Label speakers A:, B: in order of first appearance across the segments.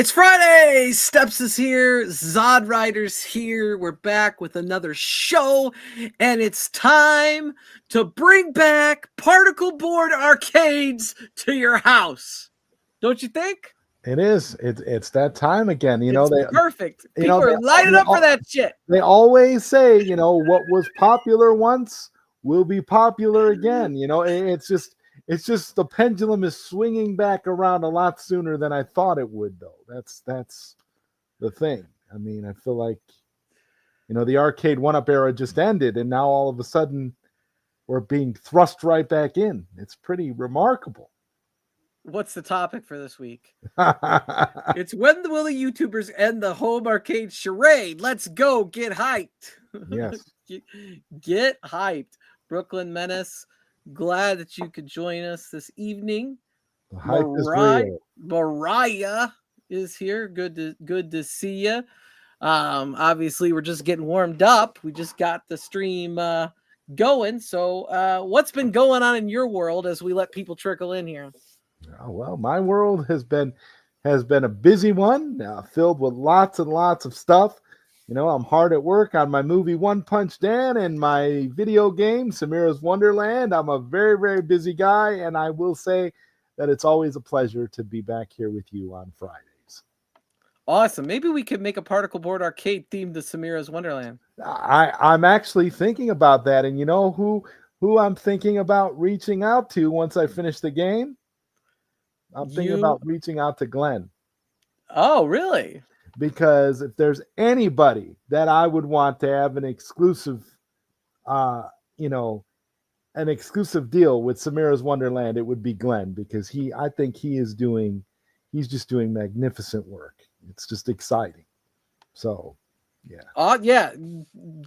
A: It's Friday! Steps is here, Zod Rider's here. We're back with another show, and it's time to bring back particle board arcades to your house. Don't you think?
B: It is. It's that time again.
A: It's perfect.
B: You
A: People
B: know,
A: are lining up for that shit.
B: They always say, what was popular once will be popular again. It's just the pendulum is swinging back around a lot sooner than I thought it would, though. That's the thing. I mean, I feel like, the arcade one-up era just ended, and now all of a sudden we're being thrust right back in. It's pretty remarkable.
A: What's the topic for this week? It's when will the YouTubers end the home arcade charade? Let's go. Get hyped.
B: Yes.
A: Get hyped. Brooklyn Menace, glad that you could join us this evening.
B: The hype is real.
A: Mariah is here. Good to see you. Obviously, we're just getting warmed up. We just got the stream going. So what's been going on in your world as we let people trickle in here?
B: Oh, well, my world has been a busy one, filled with lots and lots of stuff. I'm hard at work on my movie One Punch Dan and my video game Samira's Wonderland. I'm a very, very busy guy, and I will say that it's always a pleasure to be back here with you on Fridays.
A: Awesome. Maybe we could make a particle board arcade themed to Samira's Wonderland.
B: I'm actually thinking about that, and you know who I'm thinking about reaching out to once I finish the game? I'm thinking about reaching out to Glenn.
A: Oh, really?
B: Because if there's anybody that I would want to have an exclusive, an exclusive deal with Samira's Wonderland, it would be Glenn, because I think he's just doing magnificent work. It's just exciting. So, yeah.
A: Yeah.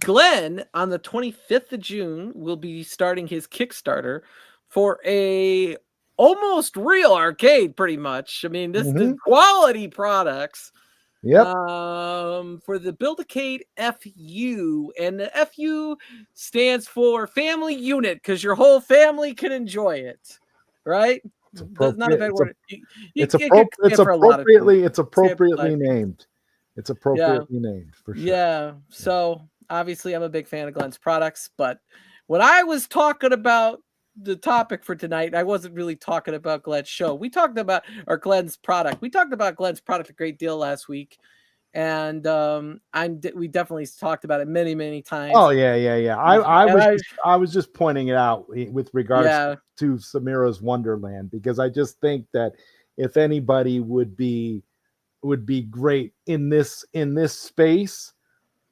A: Glenn on the 25th of June will be starting his Kickstarter for a almost real arcade, pretty much. I mean, this is quality products.
B: Yep.
A: For the Build-A-Cade FU, and the FU stands for Family Unit, because your whole family can enjoy it, right? That's not a bad word.
B: It's appropriately named. It's appropriately named for sure.
A: Yeah. So obviously, I'm a big fan of Glenn's products, but when I was talking about the topic for tonight, I wasn't really talking about Glenn's show. We talked about Glenn's product. We talked about Glenn's product a great deal last week, and we definitely talked about it many, many times.
B: Oh yeah. I was just pointing it out with regards to Samira's Wonderland, because I just think that if anybody would be great in this space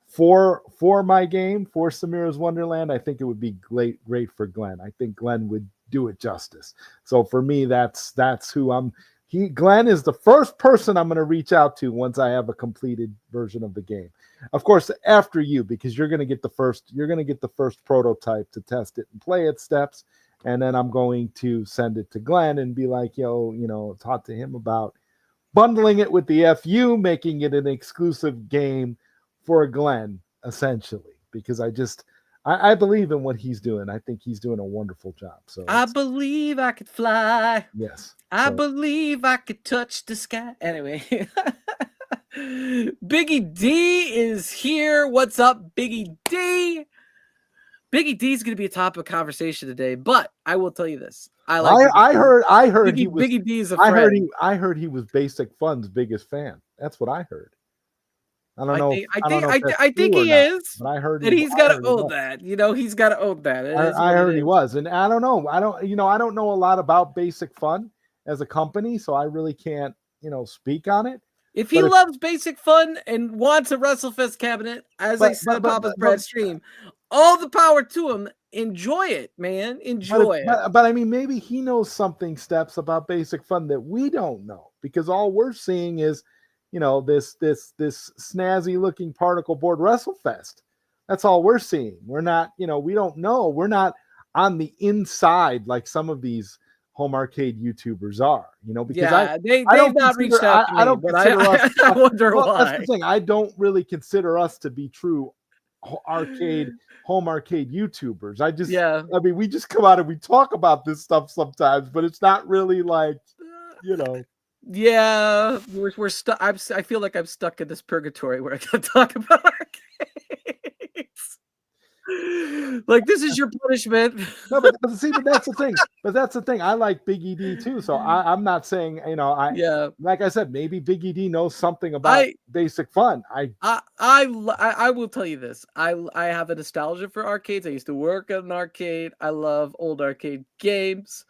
B: for my game, for Samira's Wonderland, I think it would be great for Glenn. I think Glenn would do it justice. So for me, that's who Glenn is the first person I'm going to reach out to once I have a completed version of the game. Of course, after you, because you're going to get the first prototype to test it and play it, Steps, and then I'm going to send it to Glenn and be like, talk to him about bundling it with the FU, making it an exclusive game for Glenn, essentially, because I believe in what he's doing. I think he's doing a wonderful job. So
A: I believe I could fly.
B: Yes.
A: I believe I could touch the sky. Anyway, Biggie D is here. What's up, Biggie D? Biggie D is going to be a topic of conversation today, but I will tell you this. I heard
B: Biggie D is a friend. I heard he was Basic Fun's biggest fan. That's what I heard. I don't know.
A: I think he is.
B: But I heard,
A: and he's got to own that. He's got to own that.
B: I heard he was, and I don't know. I don't know a lot about Basic Fun as a company, so I really can't, speak on it.
A: If he loves Basic Fun and wants a WrestleFest cabinet, as I said, Papa's Brad stream, all the power to him. Enjoy it, man. Enjoy it.
B: But I mean, maybe he knows something, Steps, about Basic Fun that we don't know, because all we're seeing is, this snazzy looking particle board WrestleFest. That's all we're seeing. We're not, we don't know. We're not on the inside like some of these home arcade YouTubers are, because
A: they've not reached out to me. I wonder why.
B: That's the thing. I don't really consider us to be true home arcade YouTubers. I mean, we just come out and we talk about this stuff sometimes, but it's not really like,
A: Yeah, we're stuck. I feel like I'm stuck in this purgatory where I can't talk about arcades. Like, this is your punishment.
B: No, but see, but that's the thing. But that's the thing. I like Big ED too. So I'm not saying,
A: Yeah,
B: like I said, maybe Big ED knows something about basic fun.
A: I will tell you this. I have a nostalgia for arcades. I used to work at an arcade. I love old arcade games.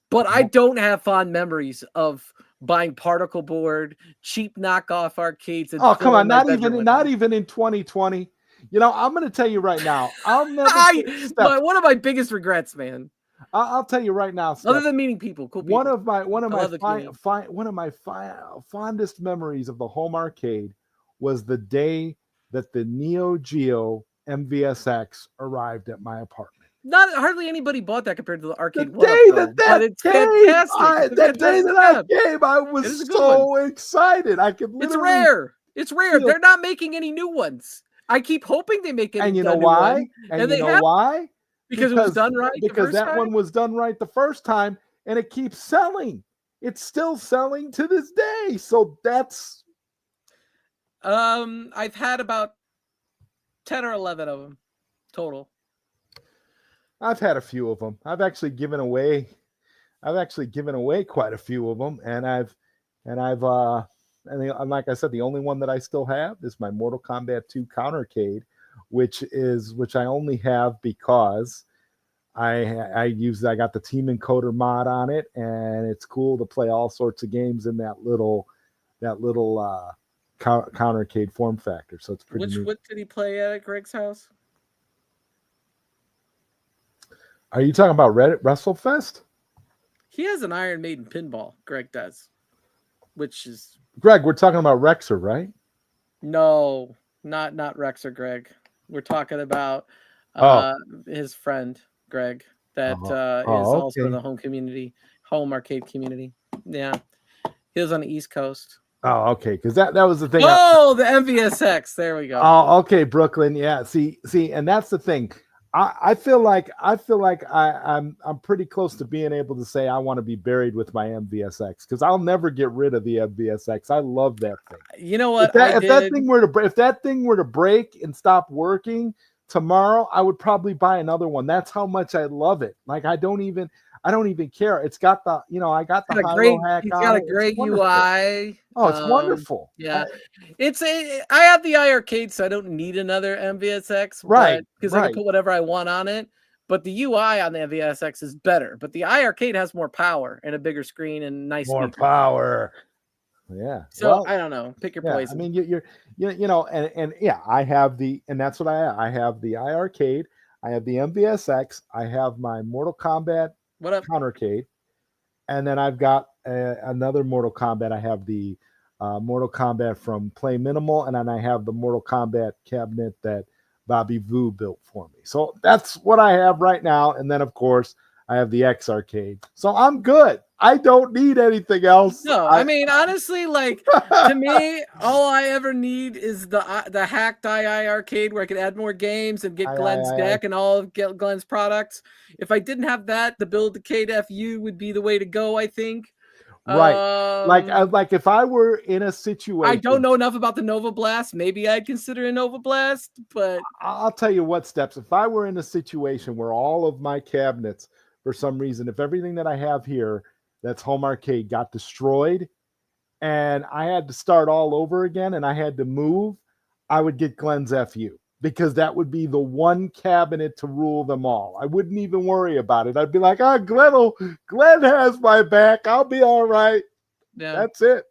A: But I don't have fond memories of buying particle board, cheap knockoff arcades. And
B: oh, come on, not
A: even
B: in 2020. I'm going to tell you right now. I'll never.
A: One of my biggest regrets, man.
B: I'll tell you right now. Steph,
A: other than meeting people, cool people.
B: One of my fondest memories of the home arcade was the day that the Neo Geo MVSX arrived at my apartment.
A: Hardly anybody bought that compared to the arcade.
B: The day
A: it's fantastic.
B: That day that I came, I was so excited. I could literally.
A: It's rare. They're not making any new ones. I keep hoping they make it.
B: And you know why? And you know why?
A: Because it was done right.
B: Because that one was done right the first time, and it keeps selling. It's still selling to this day. So that's.
A: I've had about 10 or 11 of them total.
B: I've had a few of them. I've actually given away quite a few of them, and like I said, the only one that I still have is my Mortal Kombat 2 Countercade, which I only have because I got the Team Encoder mod on it, and it's cool to play all sorts of games in that little Countercade form factor. So it's pretty neat.
A: What did he play at Greg's house?
B: Are you talking about WrestleFest?
A: He has an Iron Maiden pinball. Greg does, which is
B: Greg. We're talking about Rexer, right?
A: No, not Rexer. Greg. We're talking about his friend Greg. That is also in the home arcade community. Yeah, he was on the East Coast.
B: Oh, okay, because that was the thing.
A: Oh, the MVSX. There we go.
B: Oh, okay, Brooklyn. Yeah, see, and that's the thing. I feel like I'm pretty close to being able to say I want to be buried with my MVSX because I'll never get rid of the MVSX. I love that thing.
A: You know what?
B: If that thing were to break and stop working tomorrow, I would probably buy another one. That's how much I love it. Like I don't even care. It's got the I got the
A: great. It's got a great UI.
B: Oh, it's wonderful.
A: Yeah, I have the iArcade, so I don't need another MVSX,
B: right?
A: Because I can put whatever I want on it. But the UI on the MVSX is better. But the iArcade has more power and a bigger screen and more
B: power. Yeah.
A: So I don't know. Pick your poison.
B: I mean, I have that's what I have the iArcade. I have the MVSX. I have my Mortal Kombat Countercade, and then I've got another Mortal Kombat. I have the Mortal Kombat from Play Minimal, and then I have the Mortal Kombat cabinet that Bobby Vu built for me. So that's what I have right now. And then, of course, I have the X Arcade. So I'm good. I don't need anything else.
A: No, I mean, honestly, like, to me, all I ever need is the hacked iArcade where I could add more games and get Glenn's deck and all of Glenn's products. If I didn't have that, the Build-A-Cade FU would be the way to go, I think.
B: Right. Like if I were in a situation.
A: I don't know enough about the Nova Blast. Maybe I'd consider a Nova Blast, but.
B: I'll tell you what, Steps. If I were in a situation where all of my cabinets, for some reason, if everything that I have here that's home arcade got destroyed and I had to start all over again and I had to move, I would get Glenn's FU because that would be the one cabinet to rule them all. I wouldn't even worry about it. I'd be like, Glenn has my back. I'll be all right.
A: Yeah.
B: That's it.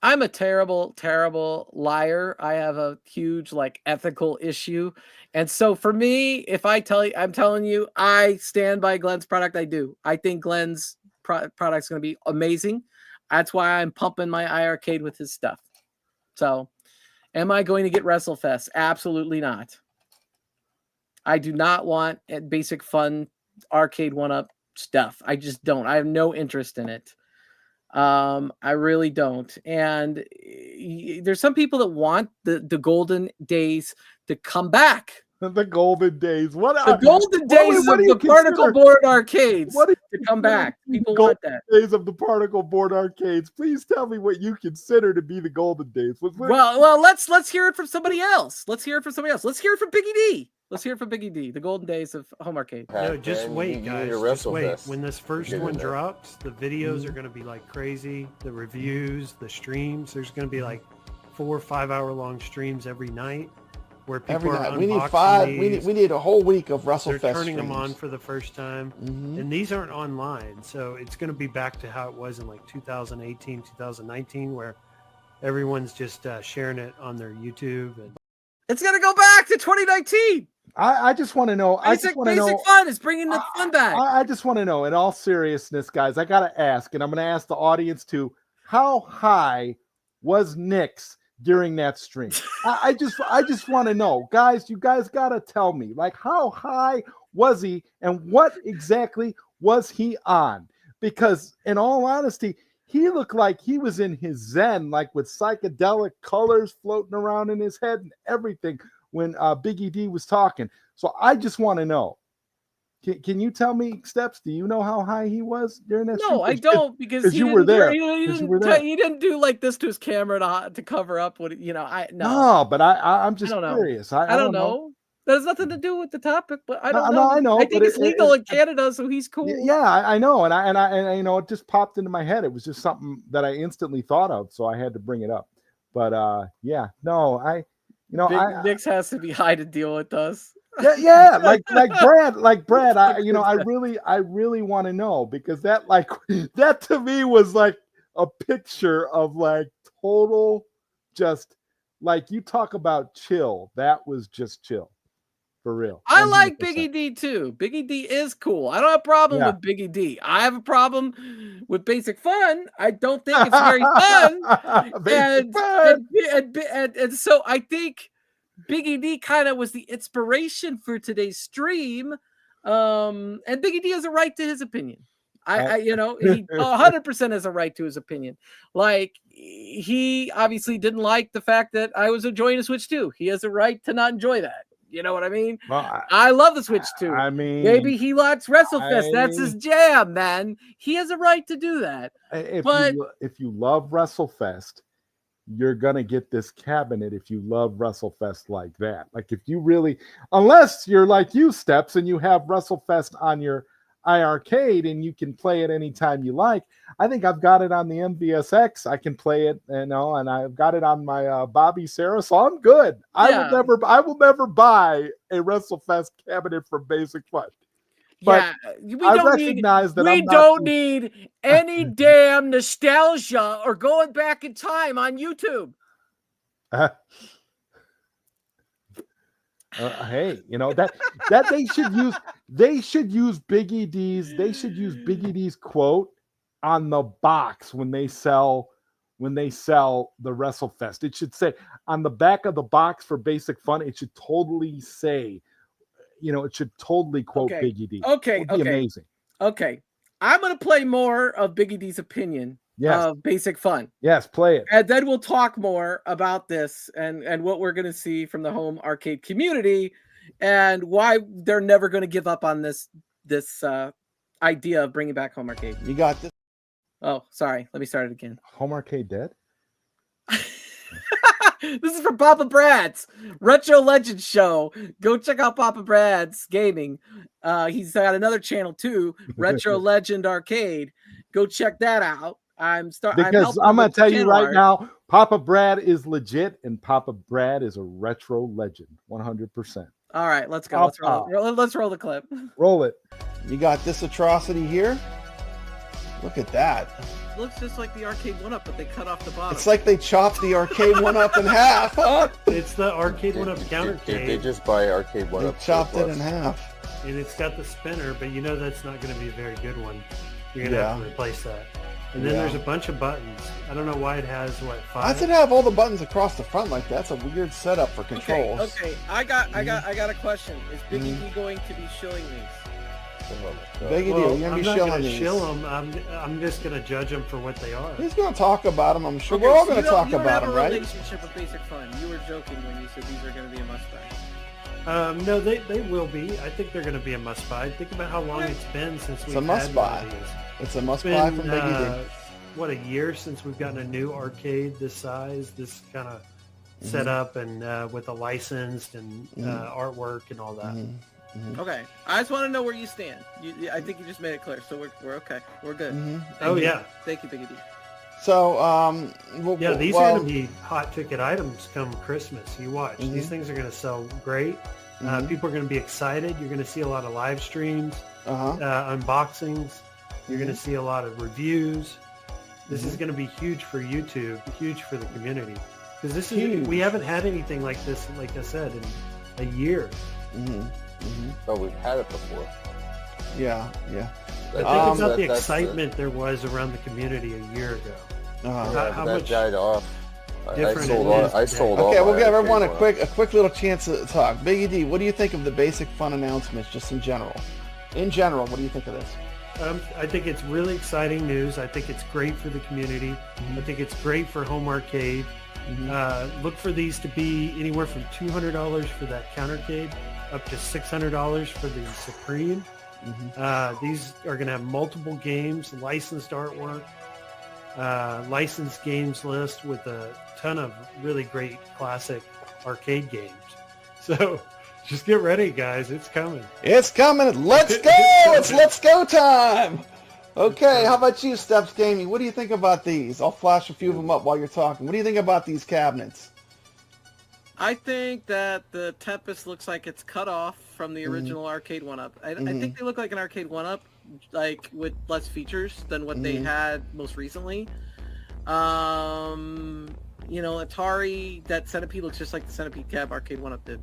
A: I'm a terrible, terrible liar. I have a huge ethical issue. And so for me, if I'm telling you, I stand by Glenn's product. I do. I think Glenn's product's going to be amazing. That's why I'm pumping my iArcade with his stuff. So am I going to get WrestleFest? Absolutely not. I do not want basic fun arcade one-up stuff. I just don't. I have no interest in it. I really don't. And there's some people that want the golden days to come back
B: The golden days.
A: The golden days of the particle board arcades to come back. People want that.
B: Days of the particle board arcades. Please tell me what you consider to be the golden days.
A: Well, let's hear it from somebody else. Let's hear it from somebody else. Let's hear it from Biggie D. Let's hear it from Biggie D. The golden days of home arcade.
C: No, just wait, guys. Just wait. When this first one drops, the videos are going to be like crazy. The reviews, the streams. There's going to be like 4 or 5 hour long streams every night. Where people are
D: we need 5. We need a whole week of WrestleFest.
C: They're turning them on for the first time, and these aren't online, so it's going to be back to how it was in like 2018, 2019, where everyone's just sharing it on their YouTube. And
A: it's going to go back to 2019.
B: I just want to know.
A: Basic fun is bringing the fun back.
B: I just want to know, in all seriousness, guys. I got to ask, and I'm going to ask the audience too. How high was Nick's during that stream? I just want to know, guys. You guys gotta tell me, like, how high was he, and what exactly was he on? Because, in all honesty, he looked like he was in his zen, like with psychedelic colors floating around in his head and everything when Biggie D was talking. So I just want to know. Can you tell me, Steps? Do you know how high he was during that?
A: No, I don't, because
B: you were there.
A: He didn't do like this to his camera to cover up what No,
B: but I'm just curious. I don't know.
A: That has nothing to do with the topic, but I don't
B: know. I know.
A: I think it's legal in Canada, so he's cool.
B: Yeah, I know, and I you know, it just popped into my head. It was just something that I instantly thought of, so I had to bring it up. But yeah, no,
A: Nick's has to be high to deal with us.
B: Yeah, like Brad, I really want to know, because that to me was like a picture of like total, just like, you talk about chill. That was just chill. For real.
A: I like Biggie D too. Biggie D is cool. I don't have a problem with Biggie D. I have a problem with Basic Fun. I don't think it's very fun. And so I think Biggie D kind of was the inspiration for today's stream. And Biggie D has a right to his opinion. He 100% has a right to his opinion. Like, he obviously didn't like the fact that I was enjoying the Switch 2. He has a right to not enjoy that. You know what I mean?
B: Well,
A: I love the Switch 2.
B: I mean,
A: maybe he likes WrestleFest. That's his jam, man. He has a right to do that.
B: If you love WrestleFest, you're gonna get this cabinet if you love WrestleFest like that. Like, if you really, unless you're like you, Steps, and you have WrestleFest on your iArcade and you can play it anytime you like. I think I've got it on the MVSX. I can play it, and I've got it on my Bobby Sarah, so I'm good. I will never buy a WrestleFest cabinet from Basic Fun. But
A: we don't need any damn nostalgia or going back in time on YouTube.
B: Hey, that they should use Biggie D's quote on the box when they sell the WrestleFest. It should say on the back of the box for Basic Fun. It should totally say, it should totally quote Biggie D.
A: Okay,
B: it would be amazing.
A: Okay, I'm gonna play more of Biggie D's opinion. Of Basic Fun.
B: Yes, play it.
A: And then we'll talk more about this and what we're going to see from the home arcade community and why they're never going to give up on this idea of bringing back home arcade.
D: You got this.
A: Oh, sorry. Let me start it again.
B: Home arcade dead?
A: This is from Papa Brad's Retro Legends show. Go check out Papa Brad's gaming. He's got another channel too, Retro Legend Arcade. Go check that out. I'm going to tell you right now, Papa Brad is legit, and Papa Brad is a retro legend, 100%.
B: All
A: right, let's go. Let's roll the clip.
B: Roll it.
D: You got this atrocity here. Look at that.
A: It looks just like the arcade 1-up, but they cut off the bottom.
D: It's like they chopped the arcade 1-up in half.
C: It's the arcade 1-up countercade.
E: They just buy arcade 1-up.
D: They chopped it in half.
C: And it's got the spinner, but that's not going to be a very good one. You're going to have to replace that. And then there's a bunch of buttons. I don't know why it has 5.
D: Why does it have all the buttons across the front like that? That's a weird setup for controls.
A: Okay. I got a question. Is Biggie D going to be shilling these?
D: Biggie D, you're gonna be shilling these.
C: Shill them. I'm just gonna judge them for what they are.
D: He's gonna talk about them. I'm sure we're all gonna talk about them, right?
A: You have a relationship with Basic Fun. You were joking when you said these are gonna be a must buy.
C: No, they will be. I think they're going to be a must buy. Think about how long it's been since we've
D: a must
C: had
D: buy.
C: one of these.
D: It's a must buy from Biggie D.
C: What, a year since we've gotten a new arcade this size, this kind of setup, and with a licensed and artwork and all that.
A: Okay, I just want to know where you stand. I think you just made it clear, so we're okay. We're good.
C: Oh yeah,
A: thank you, Biggie D.
D: So
C: these are going to be hot ticket items come Christmas. You watch, these things are going to sell great. People are going to be excited. You're going to see a lot of live streams, unboxings. You're going to see a lot of reviews. This is going to be huge for YouTube, huge for the community, because this is we haven't had anything like this, like I said, in a year.
E: Oh, we've had it before.
D: Yeah.
C: I think about the excitement there was around the community a year ago. How
E: that
C: much
E: died off. I sold
D: Okay,
E: all
D: we'll
E: my
D: give everyone a
E: arcade
D: quick little chance to talk. Biggie D, what do you think of the basic fun announcements, just in general? In general, what do you think of this?
C: I think it's really exciting news. I think it's great for the community. I think it's great for home arcade. Look for these to be anywhere from $200 for that countercade up to $600 for the Supreme. These are going to have multiple games, licensed artwork, licensed games list with a ton of really great classic arcade games. So just get ready, guys. It's coming.
D: It's coming. Let's go. It's let's go time. Okay, how about you, Steps Gaming? What do you think about these? I'll flash a few of them up while you're talking. What do you think about these cabinets?
A: I think that the Tempest looks like it's cut off from the original arcade 1-up. I think they look like an arcade 1-up, like with less features than what they had most recently. You know, Atari, that Centipede looks just like the Centipede cab arcade 1-up did.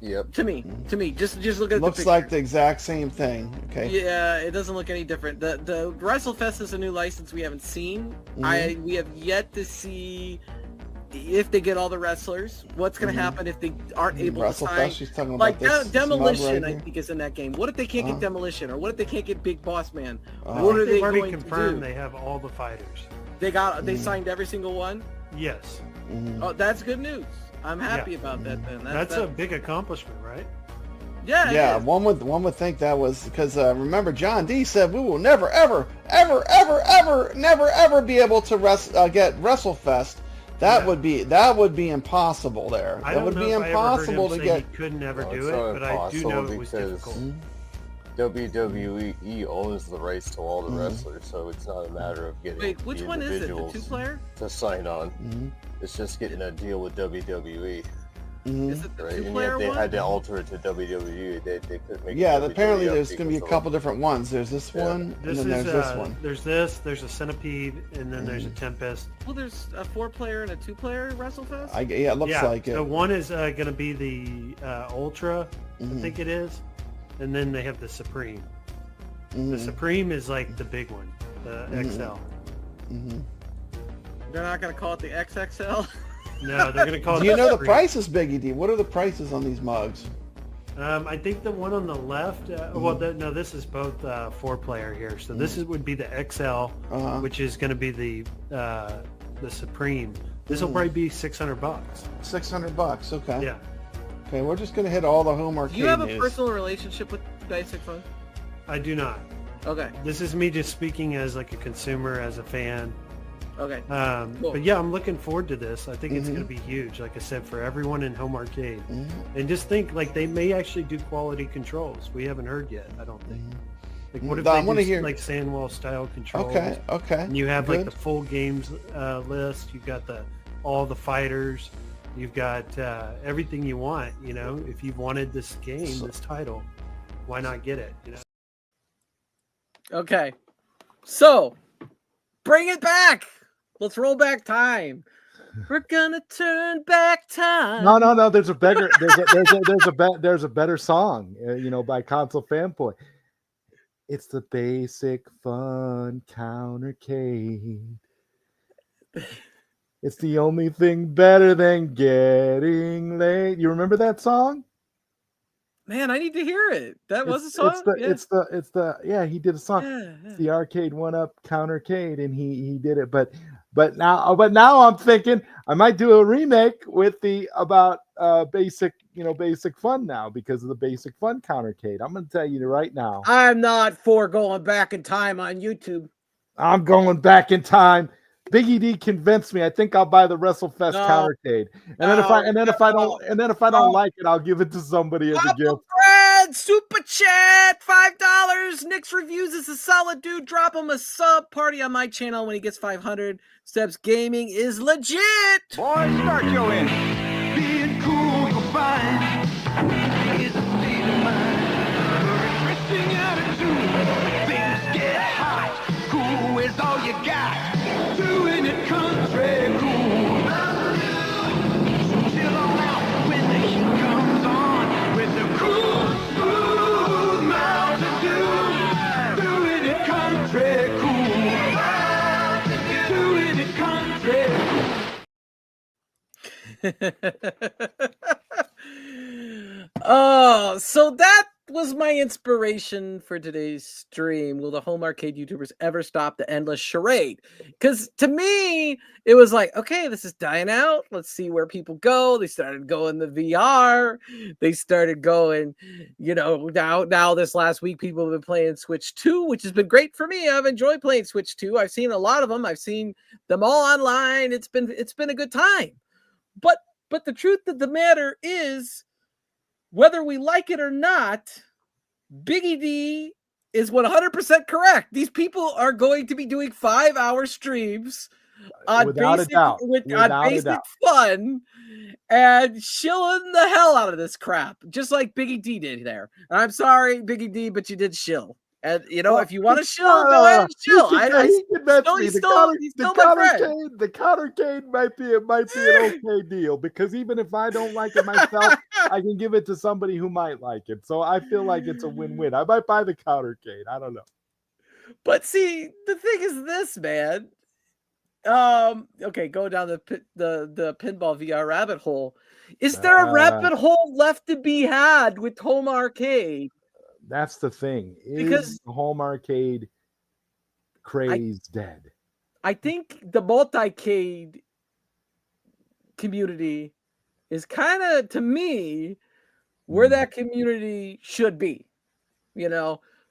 E: Yep.
A: To me, just look at
D: looks
A: the
D: like the exact same thing. Okay.
A: Yeah, it doesn't look any different. The WrestleFest is a new license we haven't seen. We have yet to see if they get all the wrestlers. What's going to happen if they aren't able to sign?
D: She's talking
A: like
D: about
A: Demolition,
D: right
A: I think, is in that game. What if they can't get Demolition, or what if they can't get Big Boss Man?
C: What
A: What are
C: they've
A: they
C: already
A: going to
C: confirmed
A: do?
C: they have all the fighters.
A: They signed every single one.
C: Yes.
A: Oh, that's good news. I'm happy about that. Then
C: that's a big accomplishment, right?
A: Yeah.
D: Yeah, one would think that was because remember John D said we will never ever be able to get WrestleFest. That would be impossible there. That would be impossible to get.
C: He could never do it, but I do know it was difficult.
E: WWE owns the rights to all the wrestlers, so it's not a matter of getting
A: which one is it? The 2-player?
E: to sign on. It's just getting a deal with WWE.
A: Is it the
E: Right, and
A: 2-player
E: yet they
A: one?
E: had to alter it to WWE. They couldn't make.
D: Yeah,
E: WWE
D: apparently
E: up
D: there's going to be a
E: because
D: couple different ones. There's this one, and then there's this one.
C: There's a Centipede, and then there's a Tempest.
A: Well, there's a 4-player and a 2-player WrestleFest.
D: Yeah, it looks like it.
C: So one is going to be the Ultra, I think it is, and then they have the Supreme. The Supreme is like the big one, the XL.
A: They're not going to call it the XXL.
C: No, they're going to call it.
D: Do you know the
C: Supreme.
D: prices, Biggie D? What are the prices on these mugs?
C: I think the one on the left. No, this is both 4-player here. So this would be the XL, which is going to be the Supreme. This will probably be $600.
D: $600. Okay.
C: Yeah.
D: Okay, we're just going to hit all the home arcade
A: Do you have a
D: news.
A: personal relationship with Basic Fun?
C: I do not.
A: Okay.
C: This is me just speaking as like a consumer, as a fan.
A: Okay.
C: Cool. But yeah, I'm looking forward to this. I think it's going to be huge, like I said, for everyone in home arcade. And just think, like, they may actually do quality controls. We haven't heard yet, I don't think. Like, what if they do like Sandwell style controls?
D: Okay.
C: And you have like the full games list. You've got all the fighters. You've got everything you want. You know, if you've wanted this game, this title, why not get it? You know.
A: Okay. So, bring it back. Let's roll back time. We're gonna turn back time.
B: No. There's a better. There's a better song. By Console Fanboy. It's the Basic Fun Countercade. It's the only thing better than getting late. You remember that song?
A: Man, I need to hear it. That was a song.
B: He did a song.
A: Yeah.
B: It's the arcade 1-up countercade, and he did it. But But now I'm thinking I might do a remake with about basic fun now because of the basic fun countercade. I'm going to tell you right now.
A: I'm not for going back in time on YouTube.
B: I'm going back in time. Biggie D convinced me. I think I'll buy the WrestleFest countercade, and then if I don't like it, I'll give it to somebody as a gift.
A: Brad, super chat, $5. Nick's Reviews is a solid dude. Drop him a sub. Party on my channel when he gets 500. Steps Gaming is legit.
F: Boys, start your engine. Being cool, you'll find is a state of mind. A refreshing attitude. Things get hot. Cool is all you got. Doing it country cool. So chill on out when the heat comes on with the cool, smooth Mountain Dew. Doing it country cool. Doing it country.
A: Oh, so that was my inspiration for today's stream. Will the home arcade YouTubers ever stop the endless charade? Because to me, it was like, okay, this is dying out. Let's see where people go. They started going the VR. They started going, now this last week, people have been playing Switch 2, which has been great for me. I've enjoyed playing Switch 2. I've seen a lot of them. I've seen them all online. It's been a good time. But the truth of the matter is, whether we like it or not, Biggie D is 100% correct. These people are going to be doing 5-hour streams on basic fun and shilling the hell out of this crap, just like Biggie D did there. And I'm sorry, Biggie D, but you did shill. And if you want to shill, go ahead and shill. He's still my friend.
B: The countercade might be an okay deal because even if I don't like it myself, I can give it to somebody who might like it. So I feel like it's a win-win. I might buy the countercade. I don't know.
A: But see, the thing is this, man. Okay, go down the pinball VR rabbit hole. Is there a rabbit hole left to be had with home arcade?
B: That's the thing. Is the home arcade craze dead?
A: I think the multi-cade community is kind of, to me, where that community should be.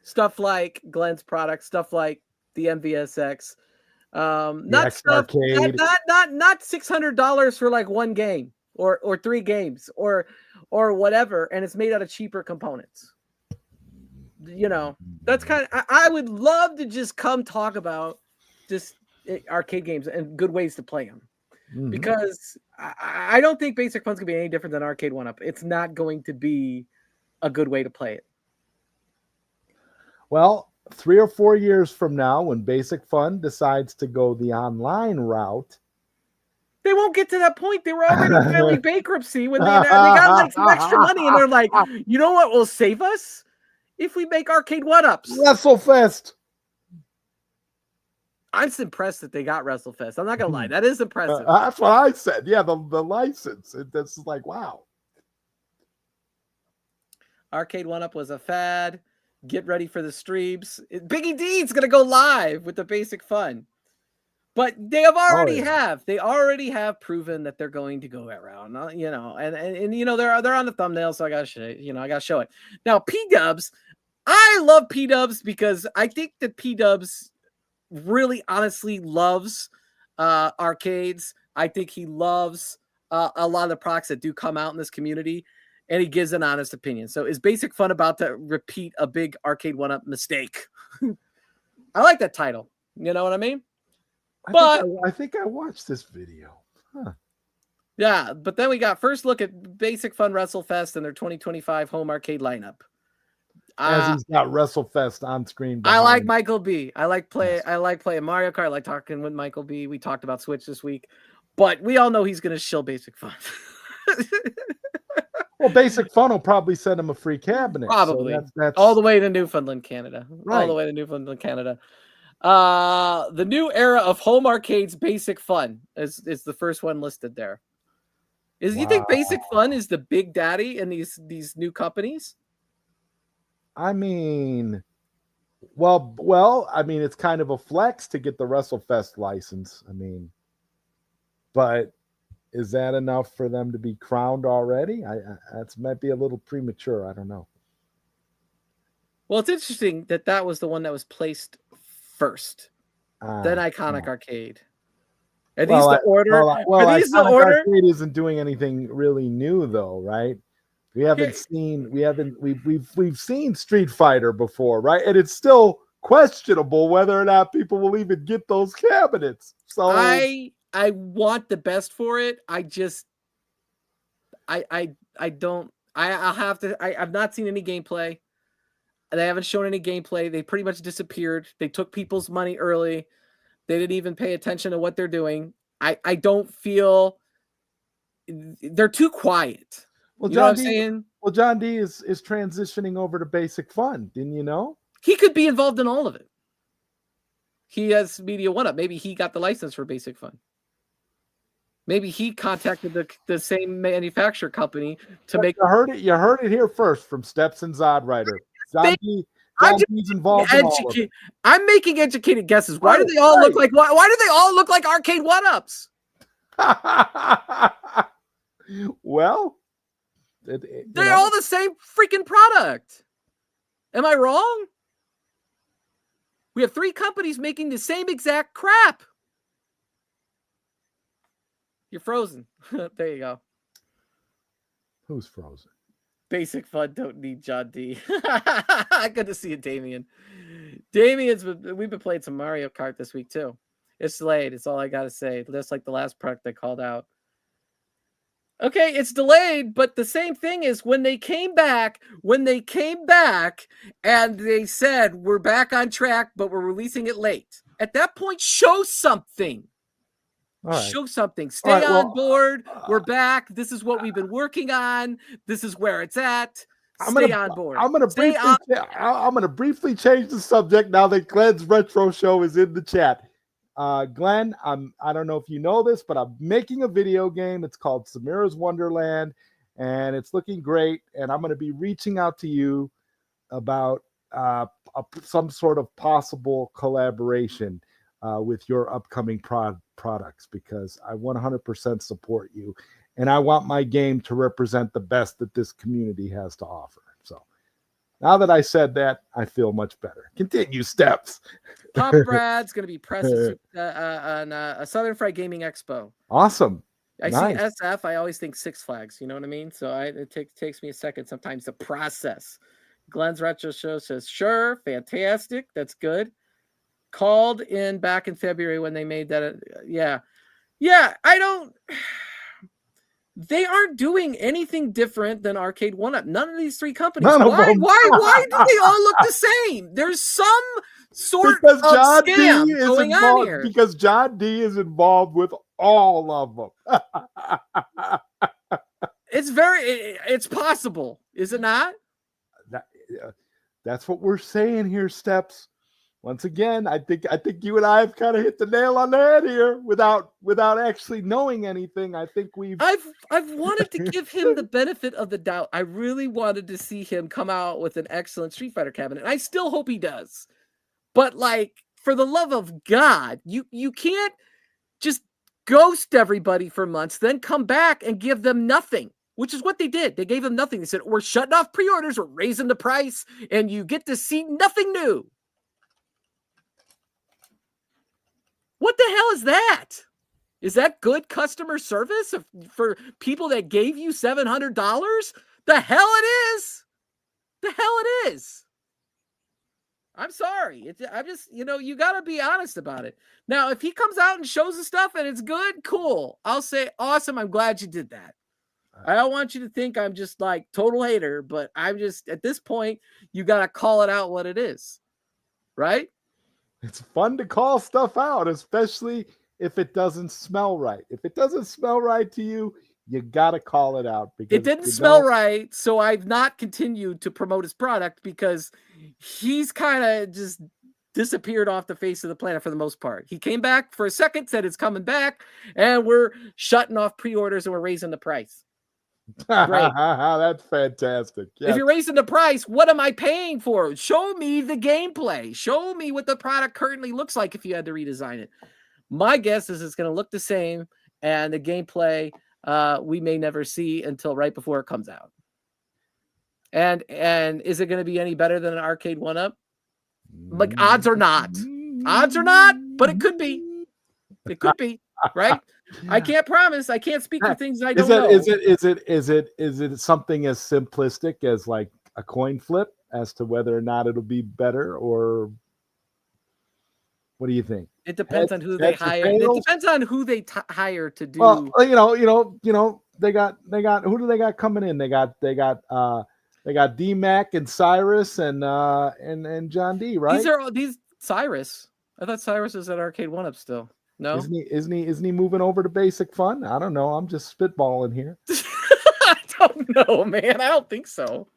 A: Stuff like Glenn's product, stuff like the MVSX. Not $600 for like one game or 3 games or whatever, and it's made out of cheaper components. That's kind of, I would love to just come talk about just arcade games and good ways to play them, because I don't think Basic Fun's gonna be any different than Arcade 1-Up. It's not going to be a good way to play it.
B: Well, 3 or 4 years from now, when Basic Fun decides to go the online route,
A: they won't get to that point. They were already filing bankruptcy when they got like some extra money, and they're like, you know what will save us? If we make Arcade 1-Ups.
B: WrestleFest.
A: I'm just impressed that they got WrestleFest. I'm not going to lie. That is impressive.
B: That's what I said. Yeah, the license. That's like, wow.
A: Arcade 1-Up was a fad. Get ready for the streams. Biggie D's going to go live with the Basic Fun. But they already have proven that they're going to go around, and they're on the thumbnail, so I gotta show it. Now, P-Dubs, I love P-Dubs because I think that P-Dubs really honestly loves arcades. I think he loves a lot of the products that do come out in this community, and he gives an honest opinion. So is Basic Fun about to repeat a big Arcade 1-Up mistake? I like that title. You know what I mean?
B: I think I watched this video. Huh.
A: Yeah, but then we got first look at Basic Fun WrestleFest and their 2025 home arcade lineup.
B: As he's got WrestleFest on screen.
A: I like Michael B. I like playing Mario Kart. I like talking with Michael B. We talked about Switch this week, but we all know he's going to shill Basic Fun.
B: Well, Basic Fun will probably send him a free cabinet.
A: Probably.
B: So that's
A: all the way to Newfoundland, Canada.
B: Right.
A: All the way to Newfoundland, Canada. The new era of home arcades Basic Fun is the first one listed there. You think Basic Fun is the big daddy in these new companies?
B: I mean, Well, I mean, it's kind of a flex to get the WrestleFest license. I mean, but is that enough for them to be crowned already? That might be a little premature. I don't know.
A: Well, it's interesting that was the one that was placed first, then Iconic Arcade. Are these the order? Are these the order?
B: Arcade isn't doing anything really new, though, right? We've seen Street Fighter before, right? And it's still questionable whether or not people will even get those cabinets. So
A: I want the best for it. I've not seen any gameplay. They haven't shown any gameplay. They pretty much disappeared. They took people's money early. They didn't even pay attention to what they're doing. I don't feel they're too quiet.
B: Well,
A: you know what I'm saying?
B: Well, John D is transitioning over to Basic Fun. Didn't you know?
A: He could be involved in all of it. He has Media One Up. Maybe he got the license for Basic Fun. Maybe he contacted the same manufacturer company to make.
B: You heard it here first from Steps and Zodwriter. John D's involved in all of it.
A: I'm making educated guesses. Why do they all look like? Why do they all look like Arcade One Ups?
B: Well,
A: they're all the same freaking product. Am I wrong? We have 3 companies making the same exact crap. You're frozen. There you go.
B: Who's frozen?
A: Basic Fun don't need John D. Good to see you, Damien. We've been playing some Mario Kart this week too. It's delayed. It's all I gotta say. Just like the last product they called out. Okay, it's delayed, but the same thing is when they came back and they said we're back on track, but we're releasing it late. At that point, show something. Right. Show something. Stay on board. We're back. This is what we've been working on. This is where it's at. Stay on board.
B: I'm gonna briefly change the subject now that Glenn's retro show is in the chat. Glenn, I don't know if you know this, but I'm making a video game. It's called Samira's Wonderland, and it's looking great. And I'm going to be reaching out to you about some sort of possible collaboration with your upcoming products, because I 100% support you, and I want my game to represent the best that this community has to offer. So now that I said that, I feel much better. Continue, Steps.
A: Pop Brad's going to be pressing on a Southern Fried Gaming Expo.
B: Awesome.
A: I see SF. I always think Six Flags. You know what I mean? So it takes me a second sometimes to process. Glenn's Retro Show says, sure, fantastic. That's good. Called in back in February when they made that. Yeah. They aren't doing anything different than Arcade One Up. None of these 3 companies. Why do they all look the same? There's some sort of scam going on here.
B: Because John D is involved with all of them.
A: It's possible, is it not?
B: That's what we're saying here, Steps. Once again, I think you and I have kind of hit the nail on the head here without actually knowing anything. I think
A: I've wanted to give him the benefit of the doubt. I really wanted to see him come out with an excellent Street Fighter cabinet. I still hope he does. But like, for the love of God, you can't just ghost everybody for months, then come back and give them nothing, which is what they did. They gave them nothing. They said, we're shutting off pre-orders, we're raising the price, and you get to see nothing new. What the hell is that? Is that good customer service for people that gave you $700? The hell it is. The hell it is. I'm sorry. I'm just, you got to be honest about it. Now, if he comes out and shows the stuff and it's good, cool. I'll say, awesome. I'm glad you did that. I don't want you to think I'm just like total hater, but I'm just, at this point, you got to call it out what it is. Right?
B: It's fun to call stuff out, especially if it doesn't smell right. If it doesn't smell right to you, you got to call it out. Because
A: it didn't smell right, so I've not continued to promote his product because he's kind of just disappeared off the face of the planet for the most part. He came back for a second, said it's coming back, and we're shutting off pre-orders and we're raising the price. Great.
B: That's fantastic. Yes.
A: If you're raising the price, what am I paying for? Show me the gameplay. Show me what the product currently looks like if you had to redesign it. My guess is it's going to look the same, and the gameplay we may never see until right before it comes out. And is it going to be any better than an arcade 1-up? Like, odds are not. Odds are not, but it could be. It could be, right? I can't promise. I can't speak for things I don't know.
B: Is it something as simplistic as like a coin flip as to whether or not it'll be better, or what do you think?
A: It depends on who they hire. It depends on who they hire to do.
B: Well, they got who do they got coming in? They got D-Mac and Cyrus and John D, right?
A: These Cyrus. I thought Cyrus is at Arcade 1-Up still. No,
B: isn't he moving over to Basic Fun? I don't know. I'm just spitballing here.
A: I don't know, man. I don't think so.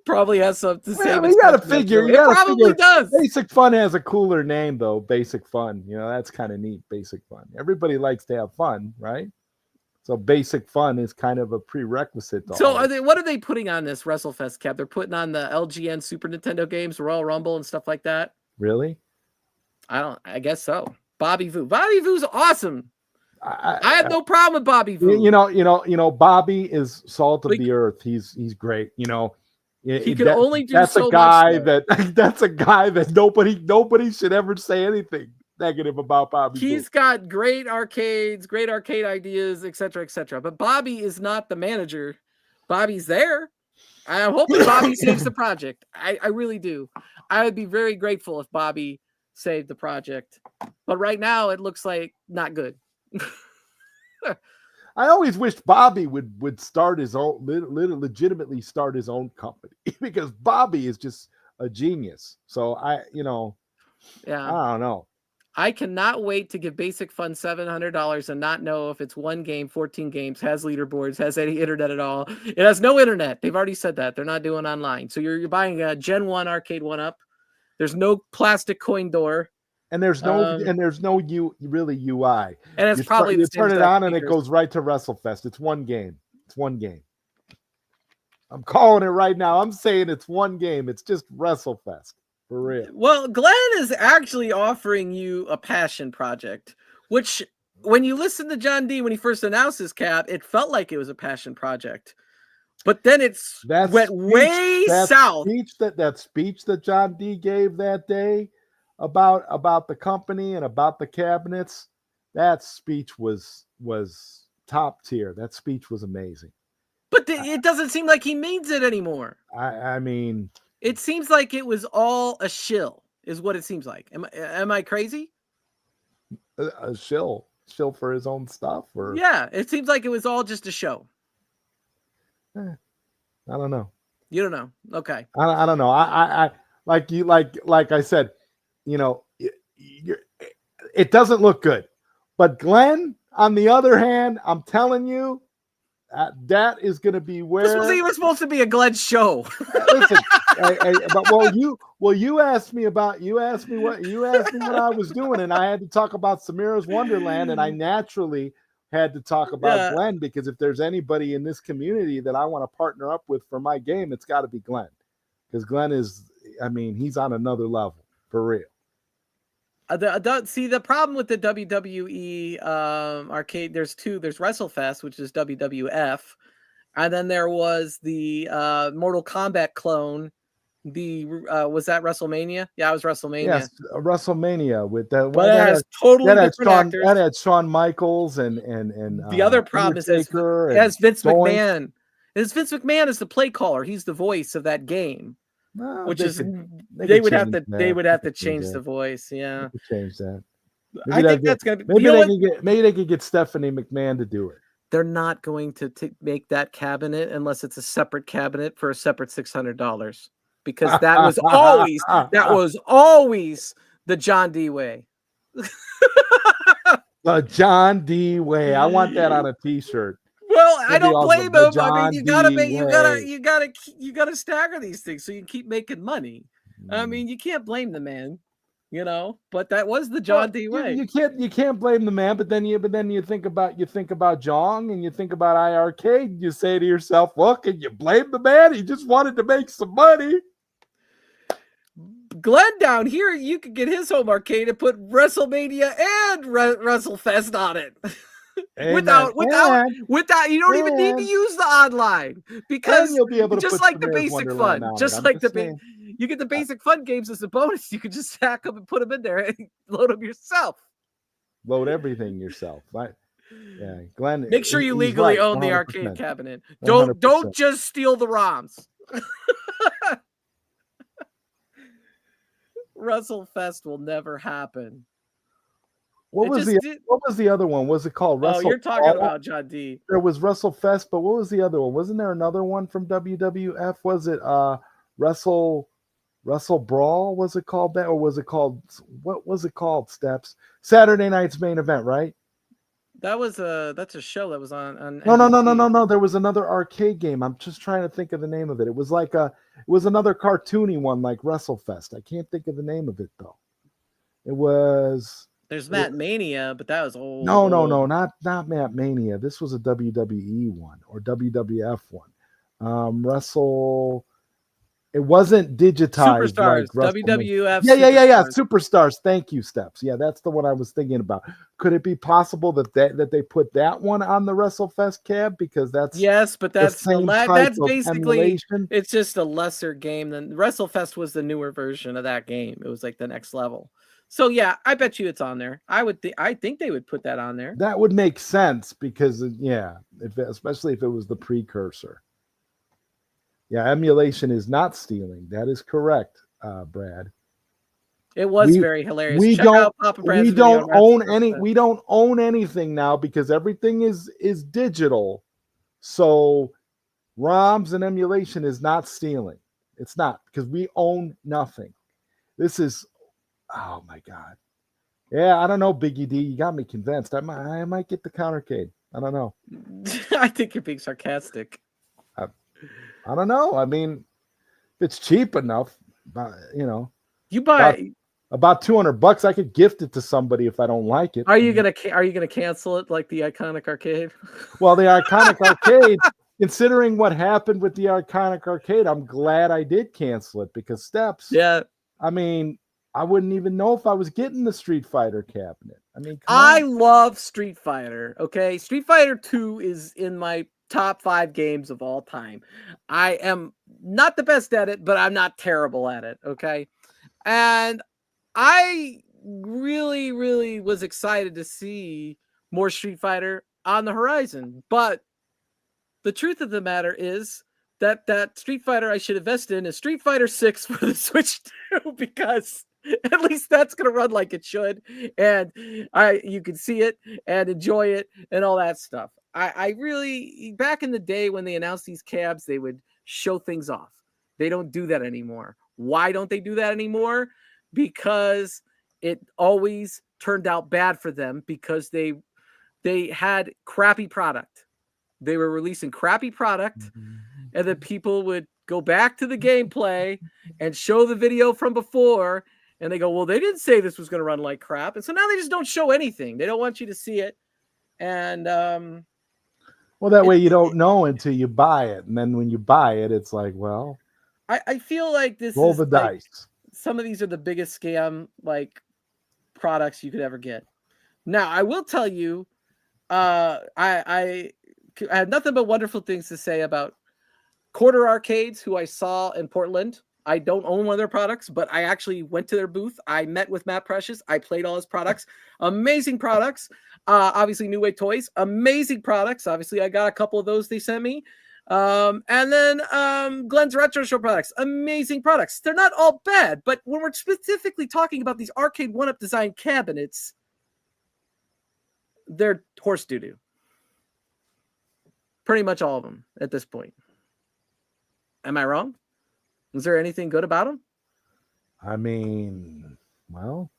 A: Probably has something to say.
B: You got to figure.
A: It probably does.
B: Basic Fun has a cooler name though. Basic Fun. That's kind of neat. Basic Fun. Everybody likes to have fun, right? So Basic Fun is kind of a prerequisite.
A: What are they putting on this WrestleFest, Cap? They're putting on the LGN Super Nintendo games, Royal Rumble and stuff like that.
B: Really?
A: I guess so. Bobby Voo. Bobby Voo's awesome. I have no problem with Bobby Voo.
B: Bobby is salt of the earth. He's great.
A: He can only do
B: that's
A: so
B: a guy
A: much.
B: That's a guy that nobody should ever say anything negative about Bobby.
A: He's got great arcades, great arcade ideas, etc., etc. But Bobby is not the manager. Bobby's there. I'm hoping Bobby saves the project. I really do. I would be very grateful if Bobby saved the project. But right now, it looks like not good.
B: I always wished Bobby would start his own, legitimately start his own company, because Bobby is just a genius. So I don't know.
A: I cannot wait to give Basic Fun $700 and not know if it's one game, 14 games, has leaderboards, has any internet at all. It has no internet. They've already said that. They're not doing online. So you're buying a Gen 1 arcade 1-up. There's no plastic coin door.
B: And there's no really UI.
A: And it's probably
B: you turn it on and it goes right to WrestleFest. It's one game. I'm calling it right now. I'm saying it's one game. It's just WrestleFest. For real.
A: Well, Glenn is actually offering you a passion project, which when you listen to John D when he first announced his, Cap, it felt like it was a passion project. But then went way south.
B: That speech that John D gave that day about the company and about the cabinets, that speech was top tier. That speech was amazing.
A: But it doesn't seem like he means it anymore.
B: I mean,
A: it seems like it was all a shill, is what it seems like. Am I crazy?
B: A shill for his own stuff, or
A: yeah, it seems like it was all just a show.
B: I don't know.
A: You don't know? Okay.
B: I don't know. I like I said, it doesn't look good. But Glenn, on the other hand, I'm telling you, that is going to be where
A: this was even supposed to be a Glenn show.
B: Listen, you asked me what I was doing, and I had to talk about Samira's Wonderland, and I naturally had to talk about Glenn, because if there's anybody in this community that I want to partner up with for my game, it's got to be Glenn, because Glenn is, he's on another level for real.
A: The problem with the WWE arcade, there's WrestleFest, which is WWF, and then there was the Mortal Kombat clone. Was that WrestleMania? Yeah, it was WrestleMania.
B: Yes, WrestleMania with that.
A: But it has totally different actors.
B: That had Shawn Michaels and
A: the other problem is it has Vince McMahon. Vince McMahon is the play caller. He's the voice of that game.
B: No,
A: they would have to change the voice. Yeah,
B: change that.
A: I think that's gonna be.
B: Maybe they could get Stephanie McMahon to do it.
A: They're not going to make that cabinet unless it's a separate cabinet for a separate $600, because that was always the John D way.
B: The John D way. I want that on a T-shirt.
A: Well, I don't blame him. You gotta stagger these things so you can keep making money. You can't blame the man. you know, but that was the John D way.
B: You can't blame the man, but then you think about Jong and you think about iArcade, you say to yourself, well, can you blame the man? He just wanted to make some money.
A: Glenn down here, you could get his home arcade and put WrestleMania and WrestleFest on it. without you don't even need to use the online, because
B: you'll be able to
A: just like the basic fun, just like you get the basic fun games as a bonus. You can just stack them and put them in there and load them yourself.
B: Load everything yourself. Yeah, Glenn.
A: Make sure you legally own the arcade cabinet. Don't just steal the ROMs. WrestleFest will never happen.
B: What was the other one? Was it called Wrestle?
A: Oh, you're talking about John D.
B: There was WrestleFest, but what was the other one? Wasn't there another one from WWF? Was it Wrestle Brawl? Was it called that, or was it called, what was it called? Steps? Saturday Night's Main Event, right?
A: That's a show that was on
B: No. There was another arcade game. I'm just trying to think of the name of it. It was another cartoony one like WrestleFest. I can't think of the name of it though. It was.
A: There's Matt Mania, but that was old.
B: No, not Matt Mania. This was a WWE one or WWF one. It wasn't digitized.
A: Superstars, like WWF.
B: Yeah. Superstars. Thank you, Steps. Yeah, that's the one I was thinking about. Could it be possible that they put that one on the WrestleFest cab, because that's
A: but that's basically
B: emulation?
A: It's just a lesser game than WrestleFest was the newer version of that game. It was like the next level. So yeah, I bet you it's on there. I think they would put that on there.
B: That would make sense, because especially if it was the precursor. Yeah, emulation is not stealing. That is correct, Brad.
A: It was very hilarious. We
B: don't own anything now, because everything is digital. So ROMs and emulation is not stealing. It's not, because we own nothing. This is, oh my God. Yeah, I don't know, Biggie D. You got me convinced. I might get the countercade. I don't know.
A: I think you're being sarcastic.
B: I don't know. I mean, if it's cheap enough,
A: you buy
B: about $200. I could gift it to somebody if I don't like it.
A: Are you gonna cancel it like the Iconic Arcade?
B: Well, the Iconic Arcade, considering what happened with the Iconic Arcade, I'm glad I did cancel it, because Steps.
A: Yeah.
B: I mean, I wouldn't even know if I was getting the Street Fighter cabinet. I mean,
A: I love Street Fighter. Okay, Street Fighter 2 is in my top 5 games of all time. I am not the best at it, but I'm not terrible at it. Okay. And I really, really was excited to see more Street Fighter on the horizon. But the truth of the matter is that Street Fighter I should invest in is Street Fighter 6 for the Switch 2, because at least that's going to run like it should. And you can see it and enjoy it and all that stuff. I really, back in the day when they announced these cabs, they would show things off. They don't do that anymore. Why don't they do that anymore? Because it always turned out bad for them, because they had crappy product. They were releasing crappy product, and then people would go back to the gameplay and show the video from before, and they go, well, they didn't say this was going to run like crap. And so now they just don't show anything. They don't want you to see it. And
B: well, that way you don't know until you buy it. And then when you buy it, it's like, well,
A: I feel like this
B: roll
A: is
B: the dice.
A: Some of these are the biggest scam products you could ever get. Now, I will tell you, I have nothing but wonderful things to say about Quarter Arcades, who I saw in Portland. I don't own one of their products, but I actually went to their booth. I met with Matt Precious. I played all his products. Amazing products. Obviously, New Way Toys. Amazing products. Obviously, I got a couple of those they sent me. And then Glenn's Retro Show products. Amazing products. They're not all bad, but when we're specifically talking about these arcade one-up design cabinets, they're horse doo-doo. Pretty much all of them at this point. Am I wrong? Is there anything good about them?
B: I mean, well,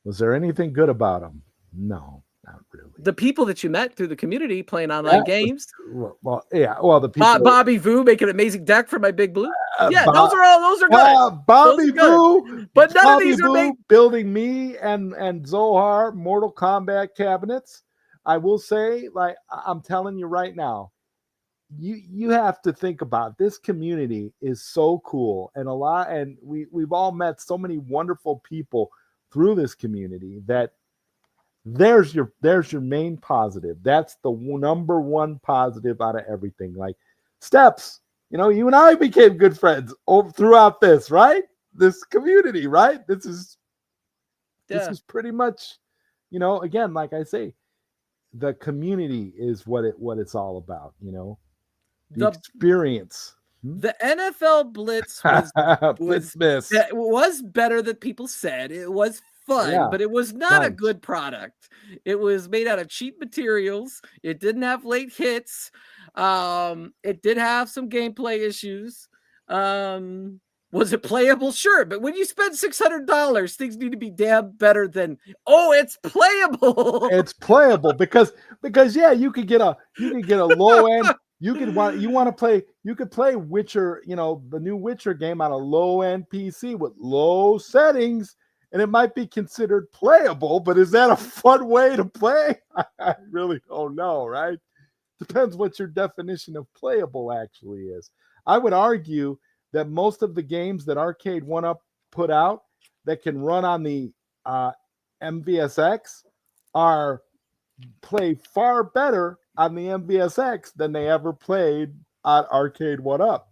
B: was there anything good about them? No, not really.
A: The people that you met through the community playing online games.
B: Well, the people.
A: Bobby Vu making an amazing deck for my Big Blue. Yeah, those are good.
B: Bobby Vu,
A: but none of these are
B: building me and Zohar Mortal Kombat cabinets. I will say, like I'm telling you right now, you have to think about this community is so cool, and we've all met so many wonderful people through this community that there's your main positive. That's the number one positive out of everything. Like Steps, you and I became good friends throughout this, right? This community, right? This is pretty much, again, like I say, the community is what it's all about, the experience.
A: The NFL Blitz was better than people said. It was fun, but it was not a good product. It was made out of cheap materials. It didn't have late hits. It did have some gameplay issues. Was it playable? Sure, but when you spend $600, things need to be damn better than it's playable.
B: It's playable because you could get a low end. You could play Witcher, the new Witcher game on a low end PC with low settings, and it might be considered playable, but is that a fun way to play? I really don't know, right? Depends what your definition of playable actually is. I would argue that most of the games that Arcade 1-Up put out that can run on the MVSX play far better on the MVSX than they ever played on Arcade 1-Up.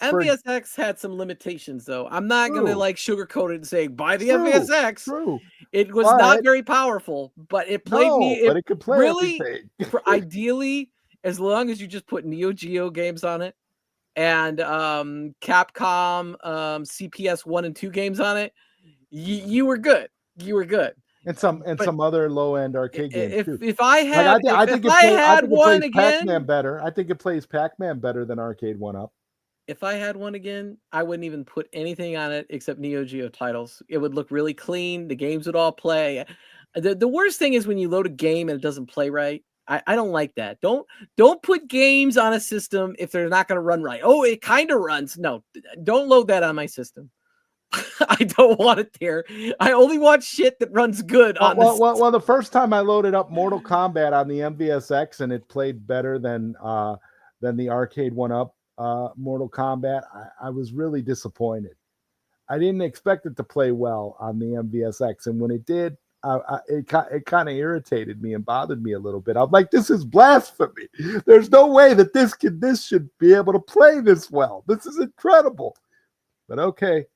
A: MVSX had some limitations, though. I'm not going to sugarcoat it and say buy the MVSX.
B: True.
A: It was not very powerful, but it played
B: but it could play
A: really
B: everything.
A: Ideally, as long as you just put Neo Geo games on it and Capcom CPS 1 and 2 games on it, you were good. You were good.
B: And some other low end arcade games too.
A: If I had, I think
B: Pac-Man better. I think it plays Pac-Man better than Arcade 1-Up.
A: If I had one again, I wouldn't even put anything on it except Neo Geo titles. It would look really clean. The games would all play. The worst thing is when you load a game and it doesn't play right. I don't like that. Don't put games on a system if they're not going to run right. Oh, it kind of runs. No, don't load that on my system. I don't want it there. I only want shit that runs good on this.
B: Well, the first time I loaded up Mortal Kombat on the MVSX and it played better than the Arcade 1-Up Mortal Kombat, I was really disappointed. I didn't expect it to play well on the MVSX, and when it did, it kind of irritated me and bothered me a little bit. I'm like, this is blasphemy. There's no way that this should be able to play this well. This is incredible. But okay.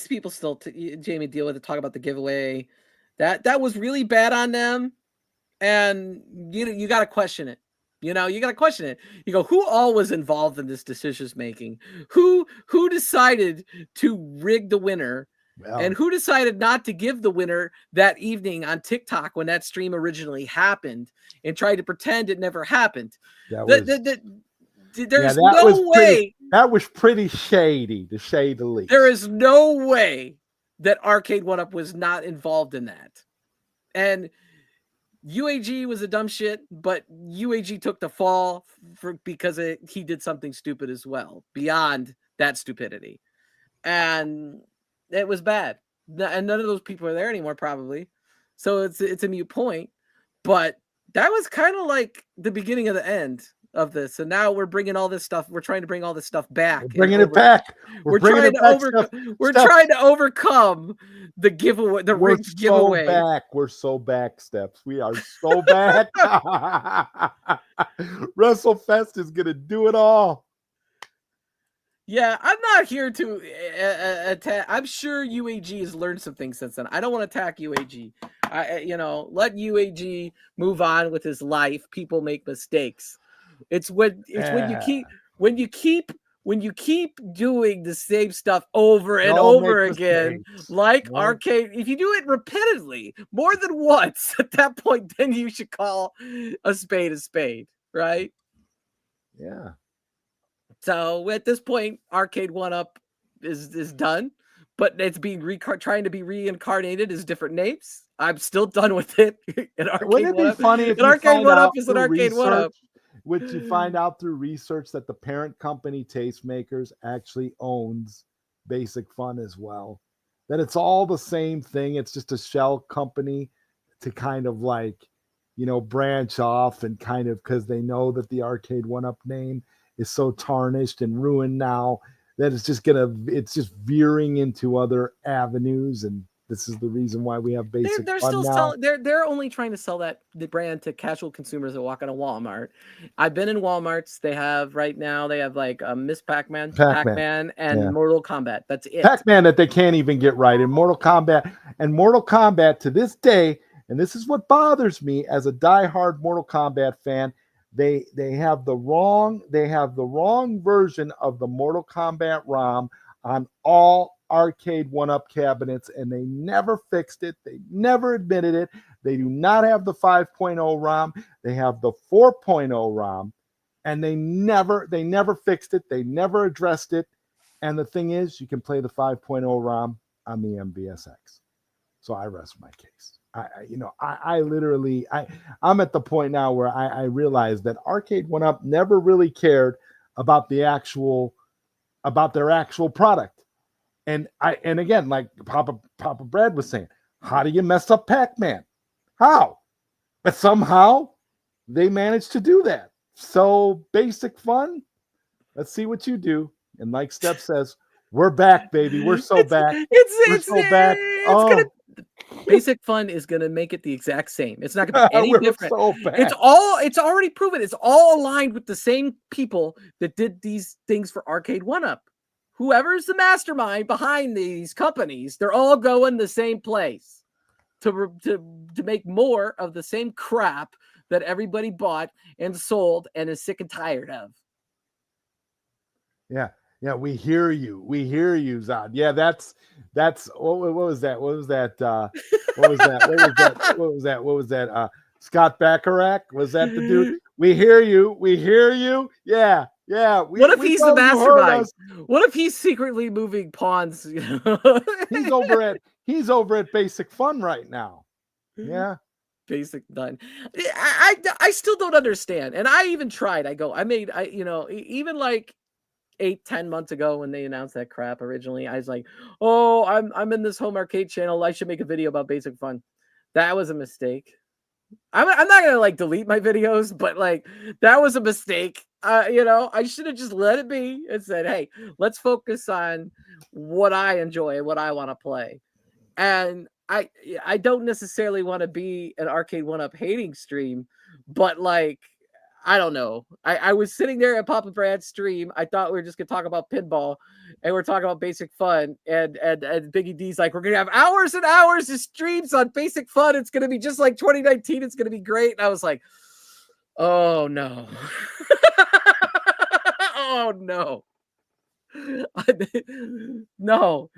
A: People still Jamie deal with it, talk about the giveaway. That was really bad on them, and you got to question it. You got to question it. You go, who all was involved in this decisions making? Who decided to rig the winner? Well, and who decided not to give the winner that evening on TikTok when that stream originally happened and tried to pretend it never happened? There's no way.
B: That was pretty shady, to say the least.
A: There is no way that Arcade 1-Up was not involved in that. And UAG was a dumb shit, but UAG took the fall because he did something stupid as well, beyond that stupidity. And it was bad. And none of those people are there anymore, probably. So it's a moot point. But that was kind of like the beginning of the end of this, and now we're bringing all this stuff. We're trying to bring all this stuff back.
B: We're bringing it back.
A: We're trying to overcome the giveaway. The rigged giveaway.
B: We're so back, Steps. We are so back. WrestleFest is gonna do it all.
A: Yeah, I'm not here to attack. I'm sure UAG has learned some things since then. I don't want to attack UAG. Let UAG move on with his life. People make mistakes. When you keep doing the same stuff over and over again, like Arcade. If you do it repeatedly more than once, at that point, then you should call a spade, right?
B: Yeah.
A: So at this point, Arcade 1-Up is done. but it's being trying to be reincarnated as different names. I'm still done with it.
B: Wouldn't it be funny if
A: an arcade one up is an arcade one up?
B: Which you find out through research that the parent company Tastemakers actually owns Basic Fun as well. That it's all the same thing. It's just a shell company to kind of like, you know, branch off and kind of, because they know that the arcade one up name is so tarnished and ruined now that it's just veering into other avenues, and this is the reason why we have Basic
A: they're
B: Fun
A: still
B: now.
A: selling, they're only trying to sell the brand to casual consumers that walk into Walmart. I've been in Walmarts. They have like Miss Pac-Man, and Mortal Kombat. That's it.
B: Pac-Man that they can't even get right in Mortal Kombat to this day, and this is what bothers me as a diehard Mortal Kombat fan. They have the wrong version of the Mortal Kombat ROM on all arcade one-up cabinets, and they never fixed it. They never admitted it. They do not have the 5.0 ROM. They have the 4.0 ROM, and they never fixed it. They never addressed it. And the thing is, you can play the 5.0 ROM on the MVSX. So I rest my case. I'm at the point now where I realize that Arcade 1UP never really cared about their actual product. And again, like Papa Brad was saying, how do you mess up Pac-Man? How? But somehow they managed to do that. So Basic Fun, let's see what you do. And like Steph says, we're back, baby. We're so back. We're so back.
A: Basic Fun is gonna make it the exact same. It's not gonna be any different.
B: So
A: it's already proven. It's all aligned with the same people that did these things for Arcade 1UP. Whoever's the mastermind behind these companies, they're all going the same place to make more of the same crap that everybody bought and sold and is sick and tired of.
B: Yeah, we hear you. We hear you, Zod. Yeah, that's what was that? What was that? What was that? Scott Bacharach? Was that the dude? We hear you. We hear you. Yeah.
A: What if he's the mastermind? What if he's secretly moving pawns?
B: He's over at Basic Fun right now. Yeah.
A: Basic done. I still don't understand. And I even tried. Even like 8-10 months ago when they announced that crap originally, I was like, oh, I'm in this home arcade channel. I should make a video about Basic Fun. That was a mistake. I'm not gonna like delete my videos, but like that was a mistake. I should have just let it be and said, hey, let's focus on what I enjoy, what I want to play. And I don't necessarily want to be an Arcade 1UP hating stream, but like, I don't know. I was sitting there at Papa Brad's stream. I thought we were just gonna talk about pinball, and we're talking about Basic Fun. And Biggie D's like, we're gonna have hours and hours of streams on Basic Fun. It's gonna be just like 2019. It's gonna be great. And I was like, oh no, oh no, no.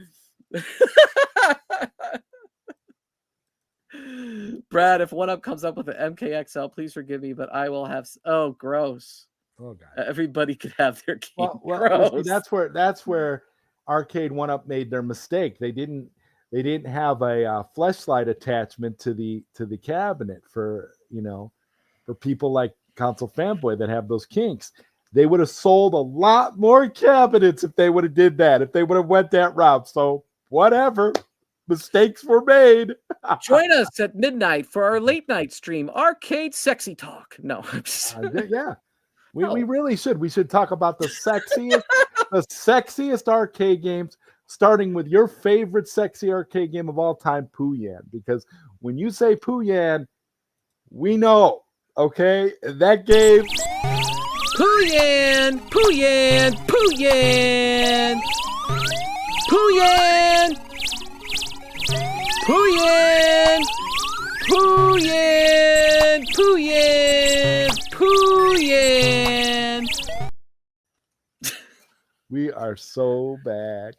A: Brad, if 1UP comes up with an MKXL, please forgive me, but I will have. Oh, gross!
B: Oh God!
A: Everybody could have their game.
B: Well, that's where Arcade 1UP made their mistake. They didn't have a fleshlight attachment to the cabinet for people like Console Fanboy that have those kinks. They would have sold a lot more cabinets if they would have did that. If they would have went that route. So whatever. Mistakes were made.
A: Join us at midnight for our late night stream, Arcade Sexy Talk. No,
B: we really should. We should talk about the sexiest arcade games, starting with your favorite sexy arcade game of all time, Pooyan. Because when you say Pooyan, we know. Okay, that game.
A: Pooyan, Pooyan, Pooyan, Pooyan. Pooyan! Pooyan! Pooyan! Pooyan!
B: We are so back.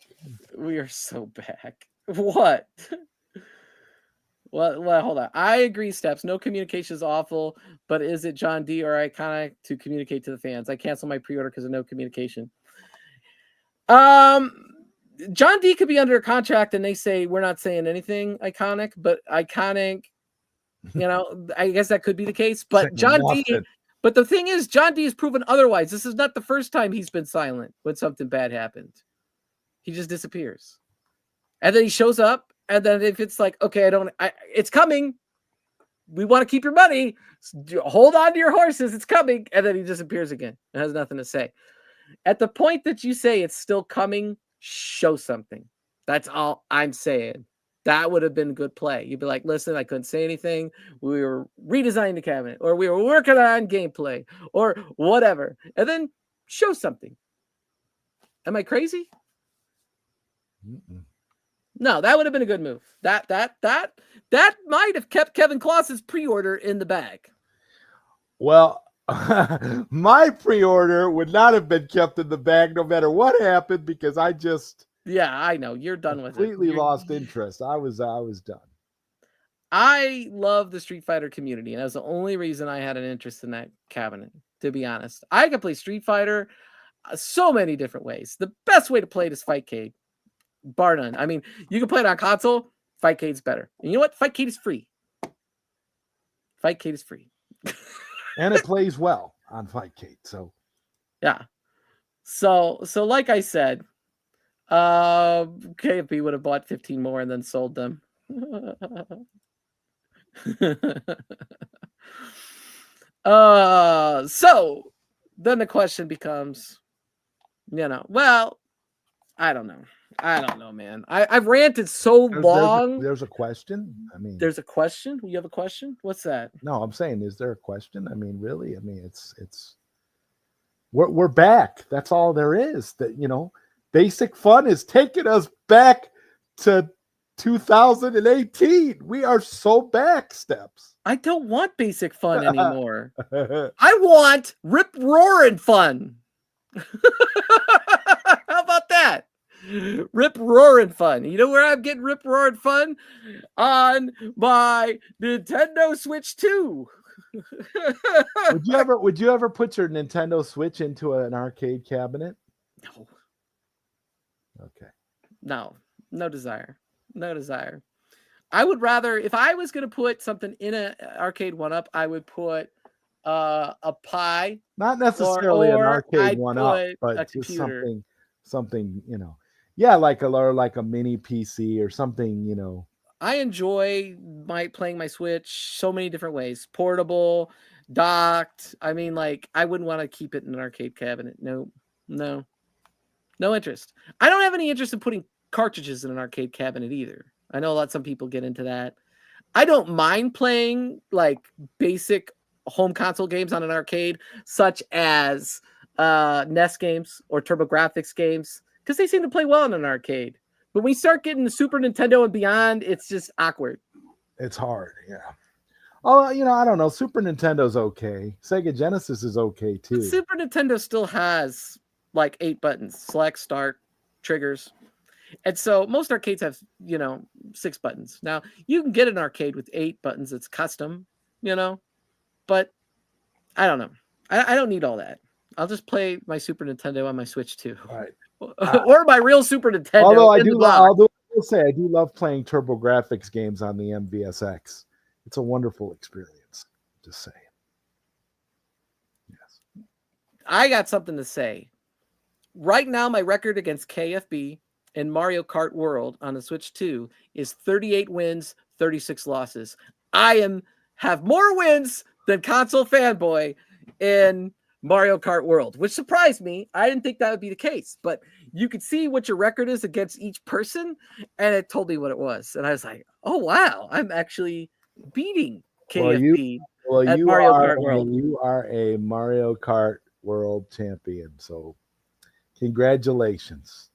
A: We are so back. What? Well, hold on. I agree, Steps. No communication is awful, but is it John D or Iconic to communicate to the fans? I canceled my pre-order because of no communication. John D could be under a contract and they say we're not saying anything iconic, but iconic, you know, I guess that could be the case. But John D, but the thing is, John D has proven otherwise. This is not the first time he's been silent when something bad happened. He just disappears. And then he shows up, and then if it's like, okay, it's coming. We want to keep your money. Hold on to your horses. It's coming. And then he disappears again. It has nothing to say. At the point that you say it's still coming, show something. That's all I'm saying. That would have been good play. You'd be like, listen, I couldn't say anything. We were redesigning the cabinet, or we were working on gameplay, or whatever. And then show something. Am I crazy? No, that would have been a good move. That might have kept Kevin Kloss's pre-order in the bag.
B: Well, my pre-order would not have been kept in the bag no matter what happened, because I just
A: I know you're done with it.
B: Completely lost interest. I was done.
A: I love the Street Fighter community, and that's the only reason I had an interest in that cabinet, to be honest. I can play Street Fighter so many different ways. The best way to play it is Fightcade, bar none. I mean, you can play it on console. Fightcade's better. And you know what? Fightcade is free. Fightcade is free.
B: And it plays well on Fightcade. So
A: yeah. So like I said, KFB would have bought 15 more and then sold them. So then the question becomes, well, I don't know, man. I've ranted so long.
B: There's a question. I mean,
A: there's a question. You have a question? What's that?
B: No, I'm saying, is there a question? I mean, really? I mean, it's we're back. That's all there is. That basic fun is taking us back to 2018. We are so back, Steps.
A: I don't want basic fun anymore. I want rip roaring fun. How about that? Rip roaring fun. You know where I'm getting rip roaring fun? On my Nintendo Switch 2.
B: Would you ever put your Nintendo Switch into an arcade cabinet?
A: No.
B: Okay.
A: No desire. No desire. I would rather, if I was going to put something in an arcade 1-up, I would put a Pi.
B: Not necessarily an arcade 1-up, but just something, yeah, like a mini PC or something,
A: I enjoy playing my Switch so many different ways. Portable, docked. I mean, like, I wouldn't want to keep it in an arcade cabinet. No interest. I don't have any interest in putting cartridges in an arcade cabinet either. I know some people get into that. I don't mind playing like basic home console games on an arcade, such as NES games or TurboGrafx games, because they seem to play well in an arcade. But when we start getting the Super Nintendo and beyond, it's just awkward.
B: It's hard, yeah. Oh, I don't know. Super Nintendo's okay. Sega Genesis is okay too.
A: Super Nintendo still has like 8 buttons: select, start, triggers. And so most arcades have, 6 buttons. Now, you can get an arcade with 8 buttons. It's custom, but I don't know. I don't need all that. I'll just play my Super Nintendo on my Switch too.
B: All right.
A: Or my real Super Nintendo.
B: Although I do love playing TurboGrafx games on the MVSX. It's a wonderful experience. Just saying. Yes.
A: I got something to say. Right now, my record against KFB in Mario Kart World on the Switch 2 is 38 wins, 36 losses. I have more wins than Console Fanboy in Mario Kart World, which surprised me. I didn't think that would be the case, but you could see what your record is against each person, and it told me what it was. And I was like, oh, wow, I'm actually beating KFB at Mario Kart World.
B: You are a Mario Kart World champion, so congratulations.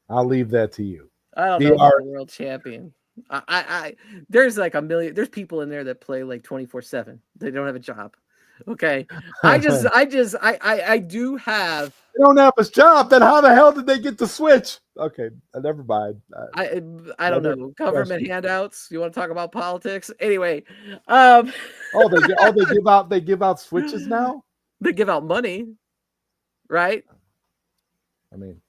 B: I'll leave that to you.
A: I don't know about the world champion. There's like a million. There's people in there that play like 24/7. They don't have a job. Okay, I do have.
B: They don't have a job. Then how the hell did they get the Switch? Okay, never mind.
A: I don't know. Government handouts. You want to talk about politics? Anyway,
B: they give out Switches now.
A: They give out money, right?
B: I mean,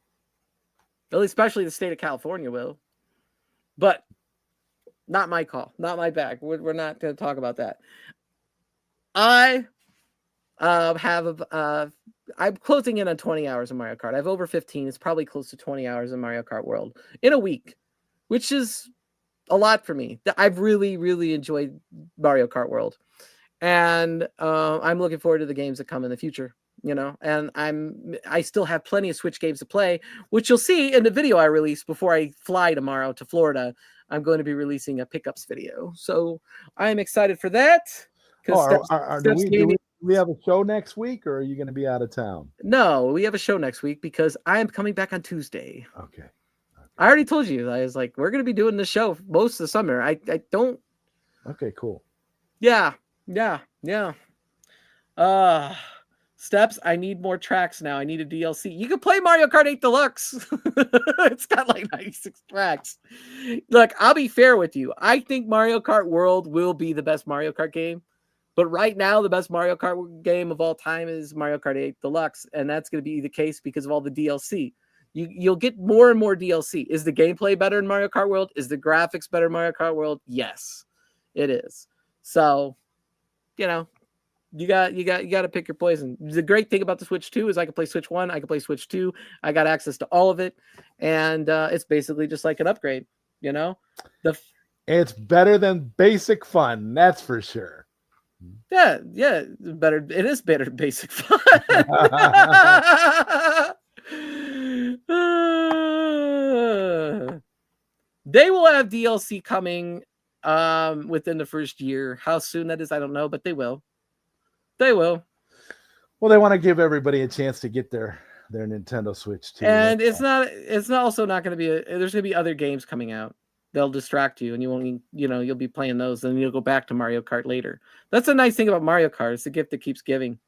A: Well, especially the state of California will. But not my call, not my bag. We're not going to talk about that. I I'm closing in on 20 hours of Mario Kart. I have over 15. It's probably close to 20 hours in Mario Kart World in a week, which is a lot for me. I've really, really enjoyed Mario Kart World. And I'm looking forward to the games that come in the future, you know, and I still have plenty of Switch games to play, which you'll see in the video I release before I fly tomorrow to Florida. I'm going to be releasing a pickups video. So I'm excited for that.
B: Do we have a show next week, or are you going to be out of town?
A: No, we have a show next week because I'm coming back on Tuesday.
B: Okay.
A: I already told you. I was like, we're going to be doing the show most of the summer. I don't.
B: Okay, cool.
A: Yeah. Steps, I need more tracks now. I need a DLC. You can play Mario Kart 8 Deluxe. It's got like 96 tracks. Look, I'll be fair with you. I think Mario Kart World will be the best Mario Kart game. But right now, the best Mario Kart game of all time is Mario Kart 8 Deluxe. And that's going to be the case because of all the DLC. You'll get more and more DLC. Is the gameplay better in Mario Kart World? Is the graphics better in Mario Kart World? Yes, it is. So, you know, you got to pick your poison. The great thing about the Switch 2 is I can play Switch 1, I can play Switch 2. I got access to all of it, and it's basically just like an upgrade. You know,
B: it's better than basic fun. That's for sure.
A: Yeah, better. It is better than basic fun. They will have DLC coming within the first year. How soon that is, I don't know, but they will. Well,
B: they want to give everybody a chance to get their Nintendo Switch too.
A: And it's also not going to be there's going to be other games coming out. They'll distract you and you won't, you'll be playing those and you'll go back to Mario Kart later. That's a nice thing about Mario Kart. It's the gift that keeps giving.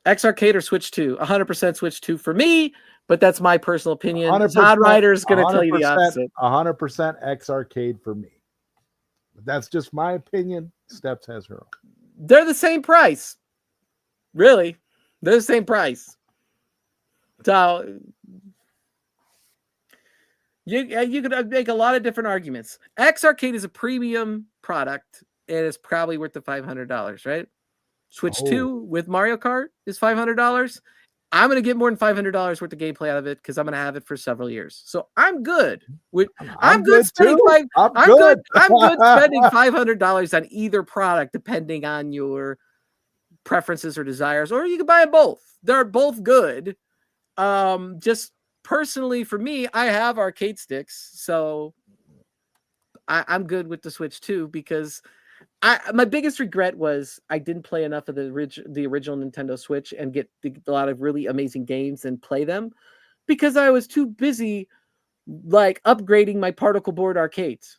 A: X Arcade or Switch 2? 100% Switch 2 for me, but that's my personal opinion. Todd Ryder is going to tell you the opposite.
B: 100% X Arcade for me. But that's just my opinion. Steps has her own.
A: They're the same price. Really. They're the same price. So you could make a lot of different arguments. X Arcade is a premium product and it's probably worth the $500, right? Switch 2 with Mario Kart is $500. I'm going to get more than $500 worth of gameplay out of it because I'm going to have it for several years. So I'm good. I'm good spending spending $500 on either product depending on your preferences or desires, or you can buy them both. They're both good. Just personally for me, I have arcade sticks, so I'm good with the Switch 2 because my biggest regret was I didn't play enough of the original Nintendo Switch and get a lot of really amazing games and play them because I was too busy like upgrading my particle board arcades.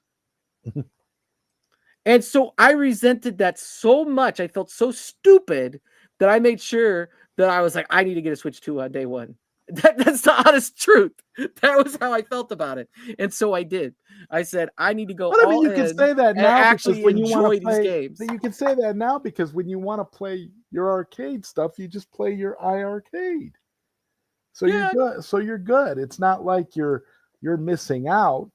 A: And so I resented that so much. I felt so stupid that I made sure that I was like, I need to get a Switch 2 on day one. That's the honest truth. That was how I felt about it. And so I did. I said, I need to go all
B: you can say that now
A: actually when you want to play
B: these games. You can say that now because when you want to play your arcade stuff, you just play your iArcade. So you're good. So you're good. It's not like you're missing out,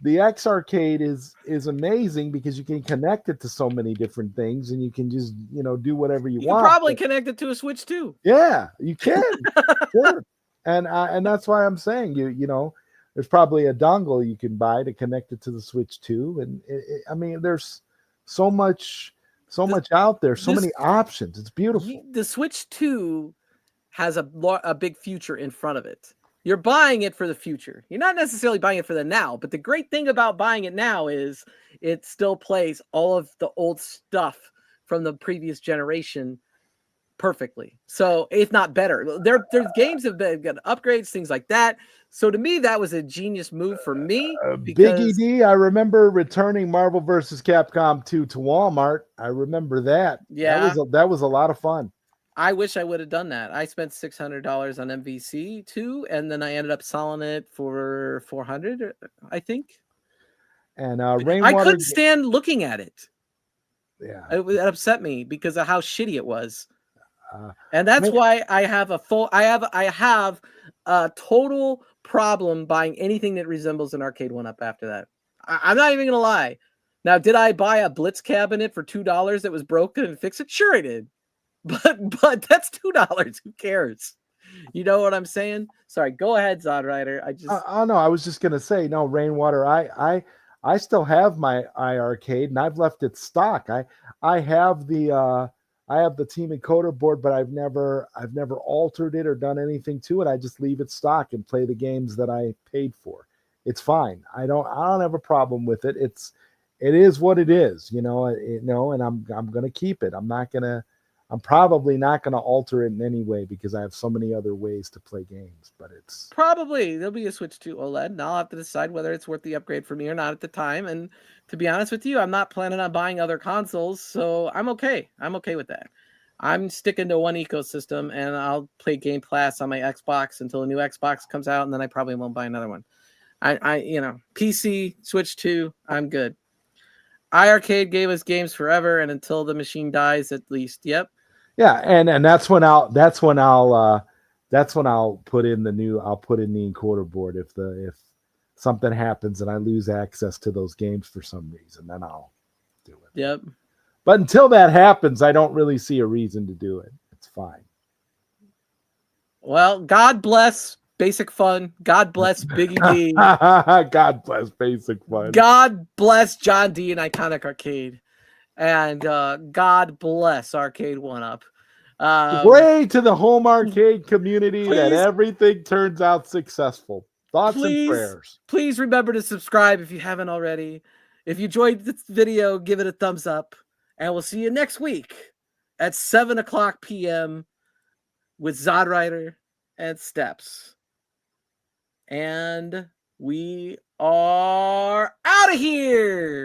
B: The X Arcade is amazing because you can connect it to so many different things and you can just, do whatever you want.
A: You can probably connect it to a Switch too.
B: Yeah, you can. Sure. And that's why I'm saying there's probably a dongle you can buy to connect it to the Switch too. And there's so much out there, so many options. It's beautiful.
A: The Switch 2 has a big future in front of it. You're buying it for the future. You're not necessarily buying it for the now, but the great thing about buying it now is it still plays all of the old stuff from the previous generation perfectly. So if not better, there's games have got upgrades, things like that. So to me, that was a genius move for me.
B: Big ED, I remember returning Marvel vs. Capcom 2 to Walmart. I remember that.
A: Yeah,
B: that was a lot of fun.
A: I wish I would have done that. I spent $600 on MVC 2, and then I ended up selling it for $400, I think.
B: And
A: I couldn't stand looking at it.
B: Yeah,
A: it upset me because of how shitty it was. And that's why I have a total problem buying anything that resembles an arcade 1-up after that. I'm not even gonna lie. Now, did I buy a Blitz cabinet for $2 that was broken and fix it? Sure I did. But that's $2. Who cares? You know what I'm saying? Sorry, go ahead, Zodrider.
B: No, I was just gonna say, no, Rainwater, I still have my iArcade and I've left it stock. I have the Team Encoder board, but I've never altered it or done anything to it. I just leave it stock and play the games that I paid for. It's fine. I don't have a problem with it. It is what it is, and I'm gonna keep it. I'm probably not gonna alter it in any way because I have so many other ways to play games. But it's
A: probably there'll be a switch to OLED, and I'll have to decide whether it's worth the upgrade for me or not at the time. And to be honest with you, I'm not planning on buying other consoles, so I'm okay. I'm okay with that. I'm sticking to one ecosystem, and I'll play Game Pass on my Xbox until a new Xbox comes out, and then I probably won't buy another one. PC, Switch 2, I'm good. iArcade gave us games forever, and until the machine dies, at least. Yep.
B: Yeah, and that's when I'll put in the encoder board if something happens and I lose access to those games for some reason, then I'll do it.
A: Yep.
B: But until that happens, I don't really see a reason to do it. It's fine.
A: Well, God bless Basic Fun. God bless Biggie D.
B: God bless Basic Fun.
A: God bless John D and Iconic Arcade. And God bless Arcade 1-up.
B: Pray to the home arcade community that everything turns out successful. Thoughts and prayers.
A: Please remember to subscribe if you haven't already. If you enjoyed this video, give it a thumbs up. And we'll see you next week at 7:00 p.m. with Zodrider and Steps. And we are out of here.